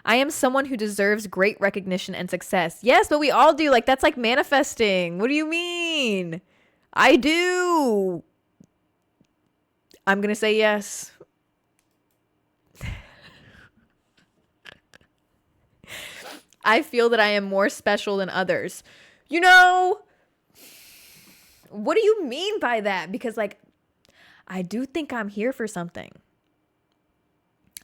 I am someone who deserves great recognition and success. Yes, but we all do. Like, that's like manifesting. What do you mean? I do. I'm going to say yes. I feel that I am more special than others. You know, what do you mean by that? Because, like, I do think I'm here for something.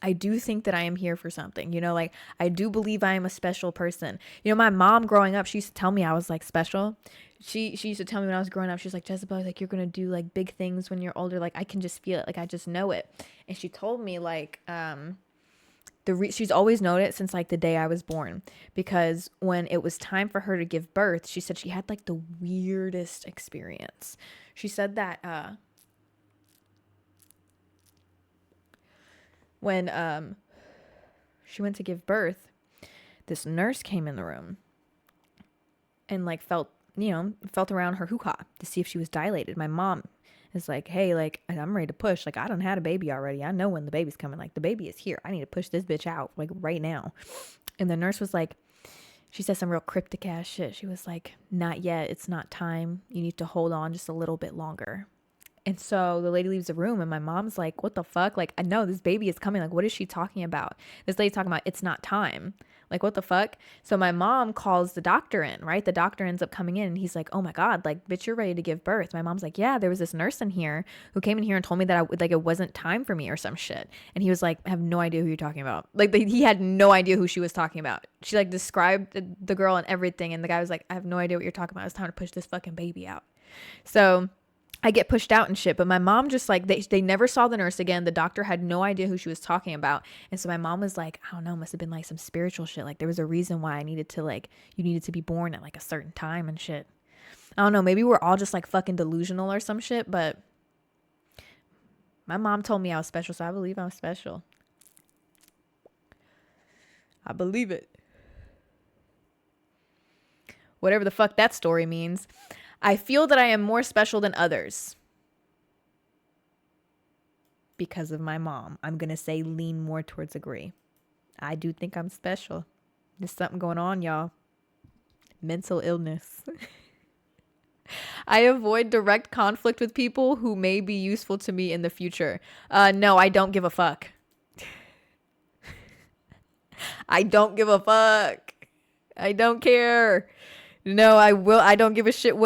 I do think that I am here for something. You know, like, I do believe I am a special person. You know, my mom growing up, she used to tell me I was, like, special. She used to tell me when I was growing up, she's like, Jezabelle, like, you're going to do, like, big things when you're older. Like, I can just feel it. Like, I just know it. And she told me, like, she's always known it since, like, the day I was born. Because when it was time for her to give birth, she said she had, like, the weirdest experience. She said that, when she went to give birth, this nurse came in the room and like felt around her hoo-ha to see if she was dilated. My mom is like, hey, like, I'm ready to push. Like, I done had a baby already. I know when the baby's coming. Like, the baby is here. I need to push this bitch out, like, right now. And the nurse was like, she said some real cryptic ass shit. She was like, not yet. It's not time. You need to hold on just a little bit longer. And so the lady leaves the room and my mom's like, what the fuck? Like, I know this baby is coming. Like, what is she talking about? This lady's talking about it's not time. Like, what the fuck? So my mom calls the doctor in, right? The doctor ends up coming in and he's like, oh my God, like, bitch, you're ready to give birth. My mom's like, yeah, there was this nurse in here who came in here and told me that like, it wasn't time for me or some shit. And he was like, I have no idea who you're talking about. Like, he had no idea who she was talking about. She like described the girl and everything. And the guy was like, I have no idea what you're talking about. It's time to push this fucking baby out. So I get pushed out and shit, but my mom just like, they never saw the nurse again. The doctor had no idea who she was talking about. And so my mom was like, I don't know, must have been like some spiritual shit. Like, there was a reason why you needed to be born at like a certain time and shit. I don't know, maybe we're all just like fucking delusional or some shit, but my mom told me I was special, so I believe I'm special. I believe it. Whatever the fuck that story means. I feel that I am more special than others because of my mom. I'm going to say lean more towards agree. I do think I'm special. There's something going on, y'all. Mental illness. I avoid direct conflict with people who may be useful to me in the future. No, I don't give a fuck. I don't give a fuck. I don't care. No, I don't give a shit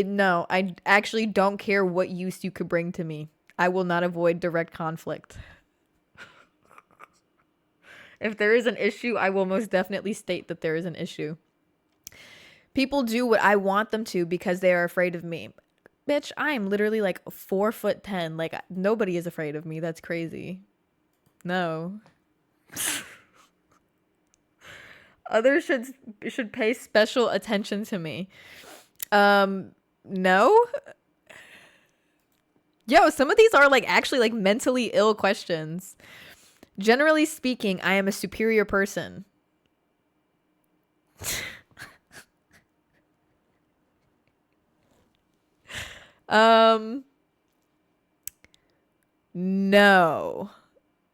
no, I actually don't care what use you could bring to me. I will not avoid direct conflict. If there is an issue, I will most definitely state that there is an issue. People do what I want them to because they are afraid of me. Bitch, I am literally like 4'10". Like, nobody is afraid of me. That's crazy. No. Others should pay special attention to me. No. Yo, some of these are like actually like mentally ill questions. Generally speaking, I am a superior person. No.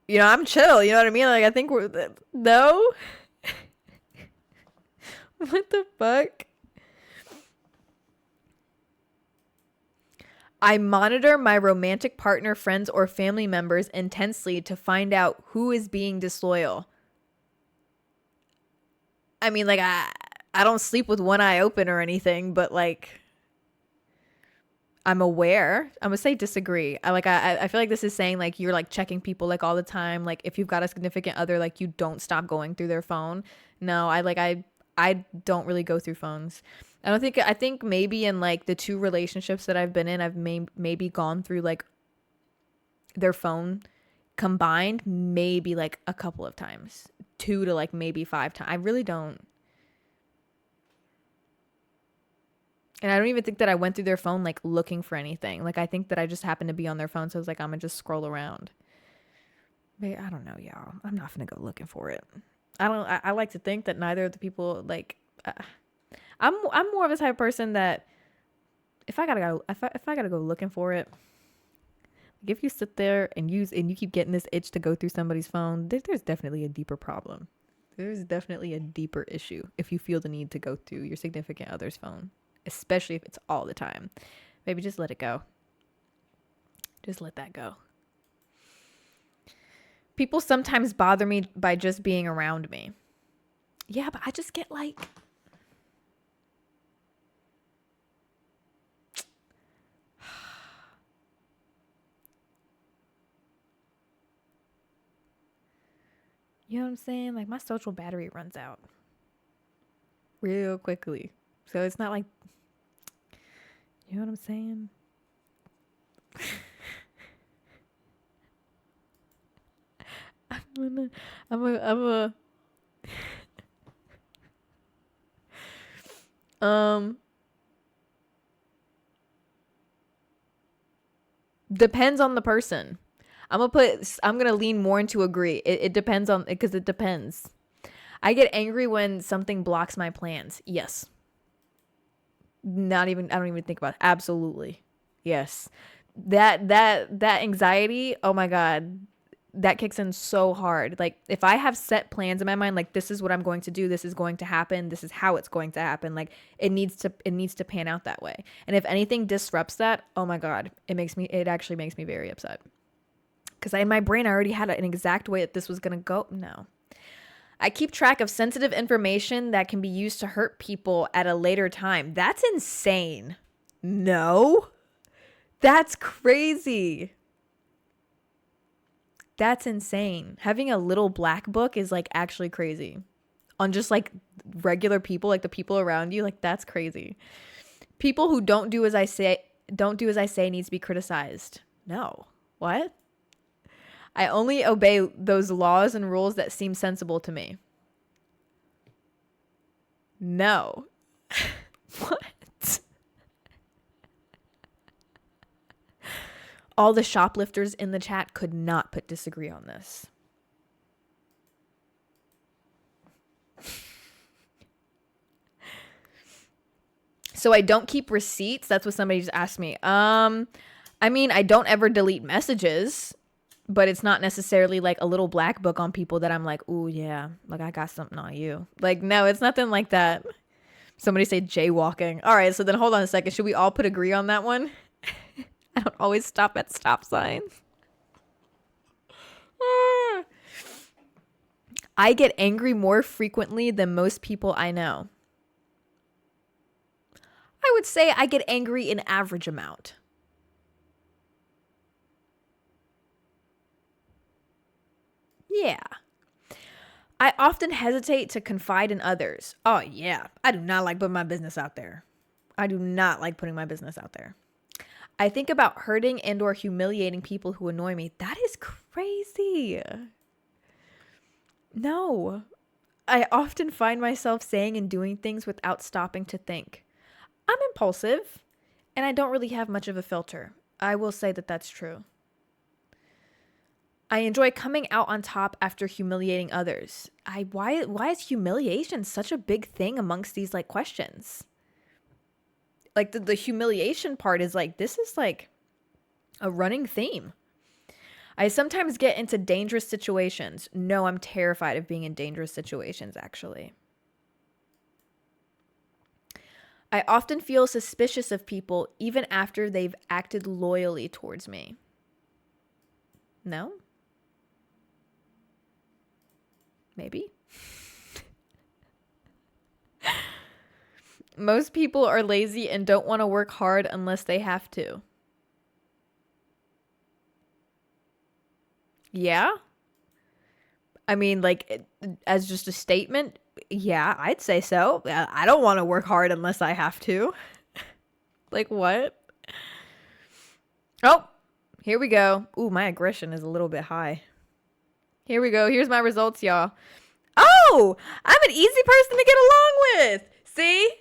You know, I'm chill, you know what I mean? Like, I think no. What the fuck? I monitor my romantic partner, friends, or family members intensely to find out who is being disloyal. I mean, like, I don't sleep with one eye open or anything, but like, I'm aware. I'm gonna say disagree. I feel like this is saying like you're like checking people like all the time. Like if you've got a significant other, like you don't stop going through their phone. No, I don't really go through phones. I think maybe in like the 2 relationships that I've been in, I've maybe gone through like their phone combined maybe like a couple of times. 2 to like maybe 5 times. I really don't. And I don't even think that I went through their phone like looking for anything. Like I think that I just happened to be on their phone, so I was like, I'm gonna just scroll around. But I don't know, y'all. I'm not gonna go looking for it. I like to think that neither of the people like. I'm more of a type of person that if I gotta go looking for it, like if you sit there and you keep getting this itch to go through somebody's phone, there's definitely a deeper problem. There's definitely a deeper issue if you feel the need to go through your significant other's phone, especially if it's all the time. Maybe just let it go. Just let that go. People sometimes bother me by just being around me. Yeah, but I just get like... You know what I'm saying? Like my social battery runs out real quickly. So it's not like... You know what I'm saying? Depends on the person. I'm gonna lean more into agree. It depends on, because it depends. I get angry when something blocks my plans. Yes. I don't even think about it. Absolutely. Yes. That anxiety, oh my God, that kicks in so hard. Like if I have set plans in my mind, like this is what I'm going to do, this is going to happen, this is how it's going to happen, like it needs to pan out that way. And if anything disrupts that, oh my God, it actually makes me very upset. Because in my brain I already had an exact way that this was gonna go. No. I keep track of sensitive information that can be used to hurt people at a later time. That's insane. No. That's crazy. That's insane. Having a little black book is like actually crazy. On just like regular people, like the people around you, like that's crazy. People who don't do as I say needs to be criticized. No. What? I only obey those laws and rules that seem sensible to me. No. What? All the shoplifters in the chat could not put disagree on this. So I don't keep receipts. That's what somebody just asked me. I mean, I don't ever delete messages, but it's not necessarily like a little black book on people that I'm like, ooh, yeah, like I got something on you. Like, no, it's nothing like that. Somebody say jaywalking. All right, so then hold on a second. Should we all put agree on that one? I don't always stop at stop signs. I get angry more frequently than most people I know. I would say I get angry an average amount. Yeah. I often hesitate to confide in others. Oh, yeah. I do not like putting my business out there. I do not like putting my business out there. I think about hurting and or humiliating people who annoy me. That is crazy. No. I often find myself saying and doing things without stopping to think. I'm impulsive, and I don't really have much of a filter. I will say that that's true. I enjoy coming out on top after humiliating others. Why is humiliation such a big thing amongst these like questions? Like the humiliation part is like, this is like a running theme. I sometimes get into dangerous situations. No, I'm terrified of being in dangerous situations, actually. I often feel suspicious of people even after they've acted loyally towards me. No? Maybe. Most people are lazy and don't want to work hard unless they have to. Yeah. I mean, like, as just a statement, yeah, I'd say so. I don't want to work hard unless I have to. Like, what? Oh, here we go. Ooh, my aggression is a little bit high. Here we go. Here's my results, y'all. Oh, I'm an easy person to get along with. See?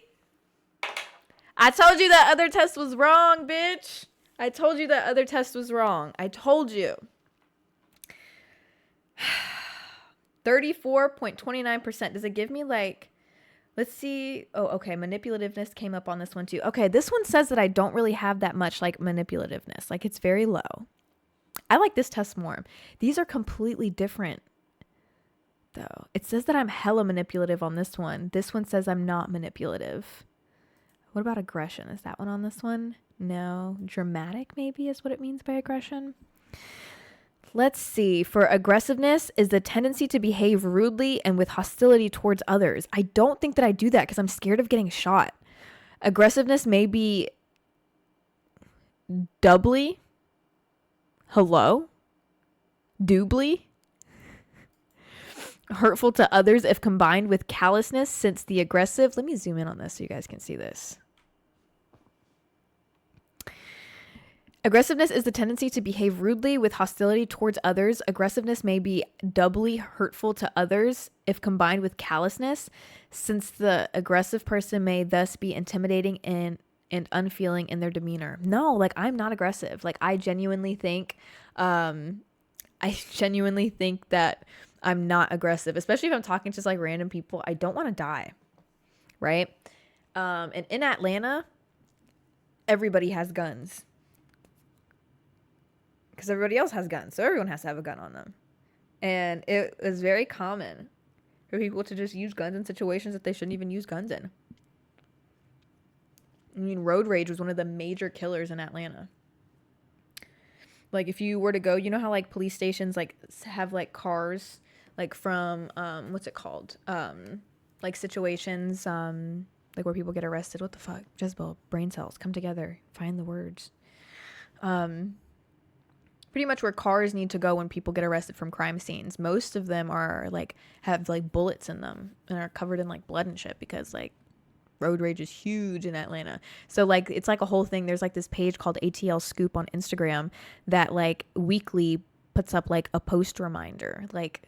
I told you that other test was wrong, bitch. I told you that other test was wrong. I told you. 34.29%. Does it give me like, let's see. Oh, okay. Manipulativeness came up on this one too. Okay. This one says that I don't really have that much like manipulativeness. Like it's very low. I like this test more. These are completely different though. It says that I'm hella manipulative on this one. This one says I'm not manipulative. What about aggression? Is that one on this one? No. Dramatic maybe is what it means by aggression. Let's see. For aggressiveness is the tendency to behave rudely and with hostility towards others. I don't think that I do that because I'm scared of getting shot. Aggressiveness may be doubly, doubly hurtful to others if combined with callousness, since the aggressive, let me zoom in on this so you guys can see this. Aggressiveness is the tendency to behave rudely with hostility towards others. Aggressiveness may be doubly hurtful to others if combined with callousness, since the aggressive person may thus be intimidating and unfeeling in their demeanor. No, like I'm not aggressive. Like I genuinely think that I'm not aggressive, especially if I'm talking to just like random people. I don't want to die, right? And in Atlanta, everybody has guns. Because everybody else has guns, so everyone has to have a gun on them. And it is very common for people to just use guns in situations that they shouldn't even use guns in. I mean, road rage was one of the major killers in Atlanta. Like, if you were to go, you know how, like, police stations, like, have, like, cars, like, from, what's it called? Like, situations, like, where people get arrested. What the fuck? Jezabelle, brain cells, come together, find the words. Pretty much where cars need to go when people get arrested from crime scenes. Most of them are like have like bullets in them and are covered in like blood and shit because like road rage is huge in Atlanta. So like it's like a whole thing. There's like this page called ATL Scoop on Instagram that like weekly puts up like a post reminder like,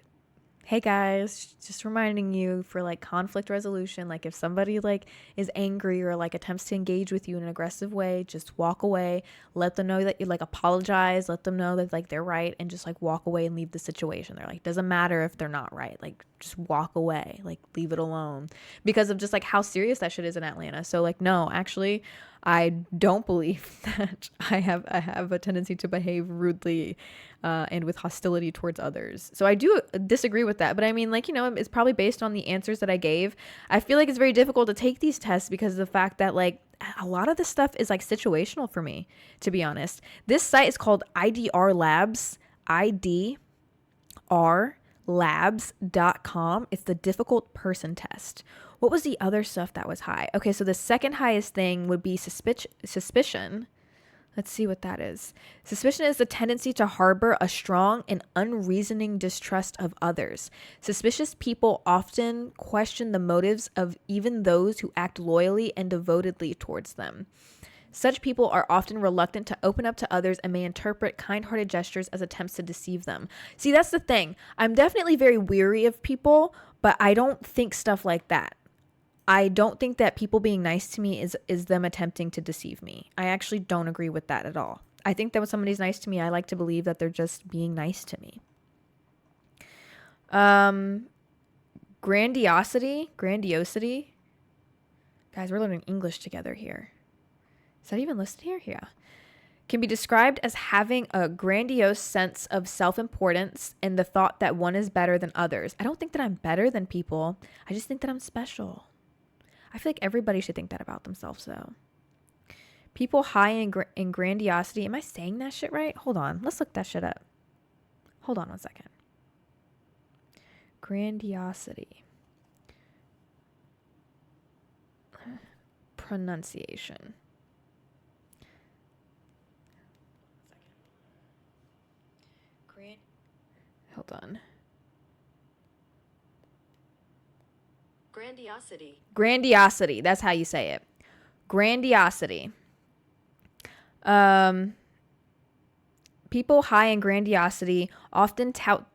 hey guys, just reminding you for like conflict resolution, like if somebody like is angry or like attempts to engage with you in an aggressive way, just walk away, let them know that you like apologize, let them know that like they're right, and just like walk away and leave the situation. They're like, doesn't matter if they're not right, like just walk away, like leave it alone, because of just like how serious that shit is in Atlanta. So like, no, actually, I don't believe that I have a tendency to behave rudely and with hostility towards others. So I do disagree with that. But I mean, like, you know, it's probably based on the answers that I gave. I feel like it's very difficult to take these tests because of the fact that like a lot of this stuff is like situational for me, to be honest. This site is called IDR Labs, IDRlabs.com. It's the difficult person test. What was the other stuff that was high? Okay, so the second highest thing would be suspicion. Let's see what that is. Suspicion is the tendency to harbor a strong and unreasoning distrust of others. Suspicious people often question the motives of even those who act loyally and devotedly towards them. Such people are often reluctant to open up to others and may interpret kind-hearted gestures as attempts to deceive them. See, that's the thing. I'm definitely very weary of people, but I don't think stuff like that. I don't think that people being nice to me is them attempting to deceive me. I actually don't agree with that at all. I think that when somebody's nice to me, I like to believe that they're just being nice to me. Grandiosity. Guys, we're learning English together here. Is that even listed here? Yeah. Can be described as having a grandiose sense of self-importance and the thought that one is better than others. I don't think that I'm better than people. I just think that I'm special. I feel like everybody should think that about themselves, though. People high in grandiosity. Am I saying that shit right? Hold on. Let's look that shit up. Hold on one second. Grandiosity. Pronunciation. Hold on. Grandiosity. That's how you say it. Grandiosity. People high in grandiosity often tout,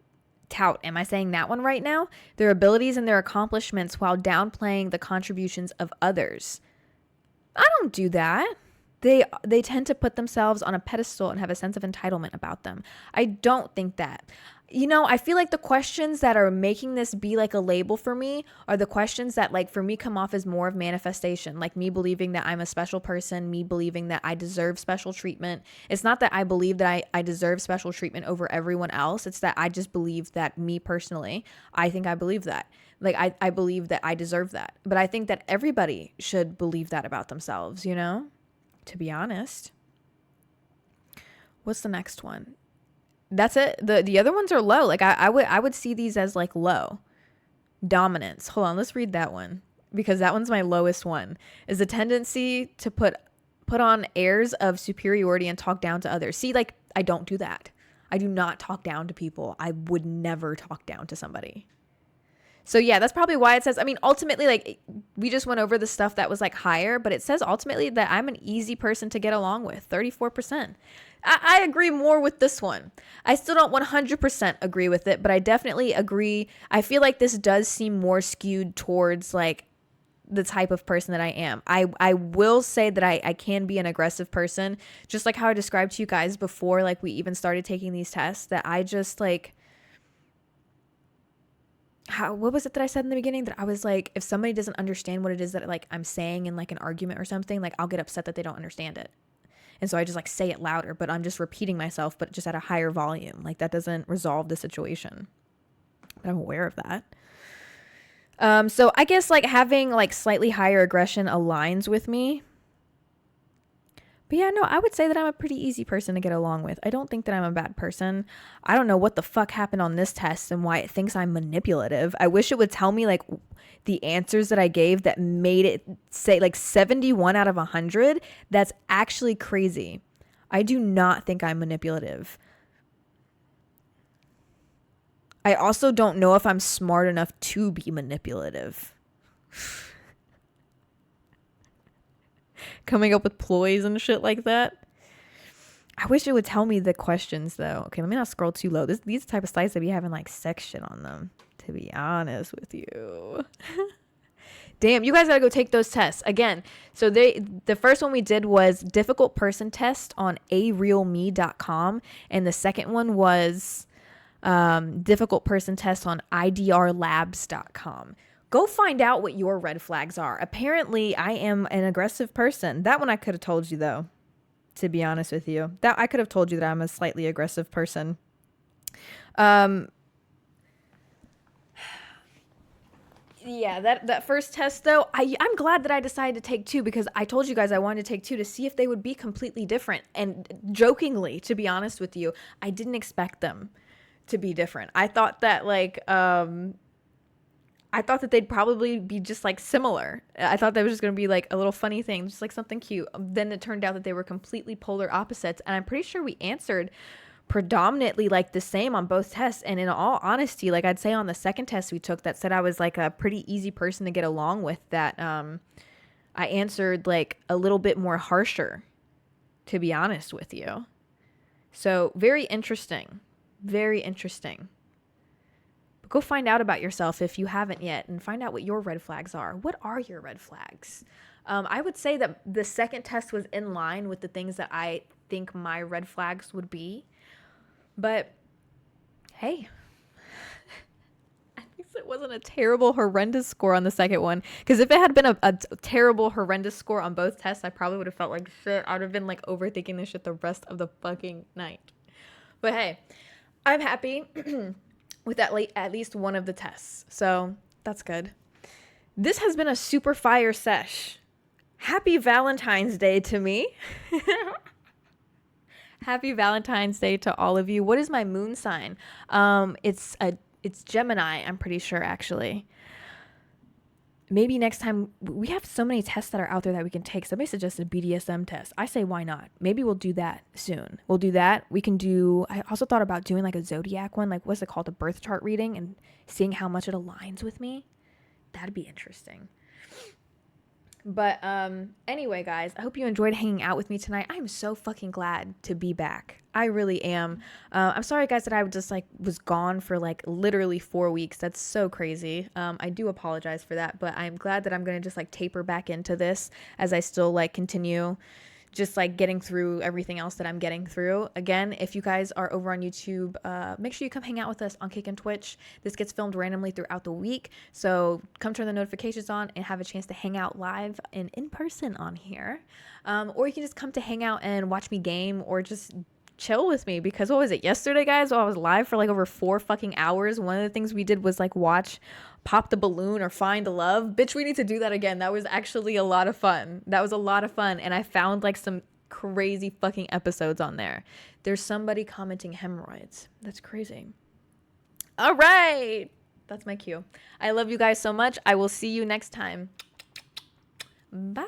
am I saying that one right now? Their abilities and their accomplishments while downplaying the contributions of others. I don't do that. They tend to put themselves on a pedestal and have a sense of entitlement about them. I don't think that. You know, I feel like the questions that are making this be like a label for me are the questions that like for me come off as more of manifestation, like me believing that I'm a special person, me believing that I deserve special treatment. It's not that I believe that I deserve special treatment over everyone else. It's that I just believe that me personally, I think I believe that. Like I believe that I deserve that. But I think that everybody should believe that about themselves, you know, to be honest. What's the next one? That's it. The other ones are low. Like I would see these as like low. Dominance. Hold on, let's read that one because that one's my lowest one. Is the tendency to put on airs of superiority and talk down to others. See, like I don't do that. I do not talk down to people. I would never talk down to somebody. So yeah, that's probably why it says, I mean, ultimately, like we just went over the stuff that was like higher, but it says ultimately that I'm an easy person to get along with, 34%. I agree more with this one. I still don't 100% agree with it, but I definitely agree. I feel like this does seem more skewed towards like the type of person that I am. I will say that I can be an aggressive person, just like how I described to you guys before, like we even started taking these tests, that I just like, what was it that I said in the beginning? That I was like, if somebody doesn't understand what it is that like I'm saying in like an argument or something, like I'll get upset that they don't understand it. And so I just like say it louder, but I'm just repeating myself, but just at a higher volume. Like that doesn't resolve the situation. But I'm aware of that. So I guess like having like slightly higher aggression aligns with me. But yeah, no, I would say that I'm a pretty easy person to get along with. I don't think that I'm a bad person. I don't know what the fuck happened on this test and why it thinks I'm manipulative. I wish it would tell me like the answers that I gave that made it say like 71 out of 100. That's actually crazy. I do not think I'm manipulative. I also don't know if I'm smart enough to be manipulative. Coming up with ploys and shit like that. I wish it would tell me the questions though. Okay, let me not scroll too low. These type of sites that be having like sex shit on them, to be honest with you. Damn, you guys gotta go take those tests again. So the first one we did was difficult person test on arealme.com, and the second one was difficult person test on idrlabs.com. Go find out what your red flags are. Apparently, I am an aggressive person. That one I could have told you, though, to be honest with you. That I could have told you that I'm a slightly aggressive person. Yeah, that first test, though, I'm glad that I decided to take two, because I told you guys I wanted to take two to see if they would be completely different. And jokingly, to be honest with you, I didn't expect them to be different. I thought that, like, I thought that they'd probably be just like similar. I thought that was just going to be like a little funny thing, just like something cute. Then it turned out that they were completely polar opposites. And I'm pretty sure we answered predominantly like the same on both tests. And in all honesty, like I'd say on the second test we took that said I was like a pretty easy person to get along with, that I answered like a little bit more harsher, to be honest with you. So very interesting. Very interesting. But go find out about yourself if you haven't yet, and find out what your red flags are. What are your red flags? I would say that the second test was in line with the things that I think my red flags would be. But hey, at least it wasn't a terrible, horrendous score on the second one. Because if it had been a terrible, horrendous score on both tests, I probably would have felt like shit. I would have been like overthinking this shit the rest of the fucking night. But hey, I'm happy with at least one of the tests. So that's good. This has been a super fire sesh. Happy Valentine's Day to me. Happy Valentine's Day to all of you. What is my moon sign? It's Gemini, I'm pretty sure, actually. Maybe next time, we have so many tests that are out there that we can take. Somebody suggested a BDSM test. I say, why not? Maybe we'll do that soon. We'll do that. We can do, I also thought about doing like a zodiac one, like what's it called? A birth chart reading, and seeing how much it aligns with me. That'd be interesting. But anyway, guys, I hope you enjoyed hanging out with me tonight. I'm so fucking glad to be back. I really am. I'm sorry, guys, that I just like was gone for like literally 4 weeks. That's so crazy. I do apologize for that, but I'm glad that I'm gonna just like taper back into this as I still like continue just like getting through everything else that I'm getting through. Again, if you guys are over on YouTube, make sure you come hang out with us on Kick and Twitch. This gets filmed randomly throughout the week, so come turn the notifications on and have a chance to hang out live and in person on here. Or you can just come to hang out and watch me game, or just chill with me, because what was it, yesterday, guys? I was live for like over 4 fucking hours. One of the things we did was like watch Pop the Balloon or Find Love. Bitch, we need to do that again. That was actually a lot of fun. And I found like some crazy fucking episodes on there. There's somebody commenting hemorrhoids. That's crazy. All right, that's my cue. I love you guys so much. I will see you next time. Bye.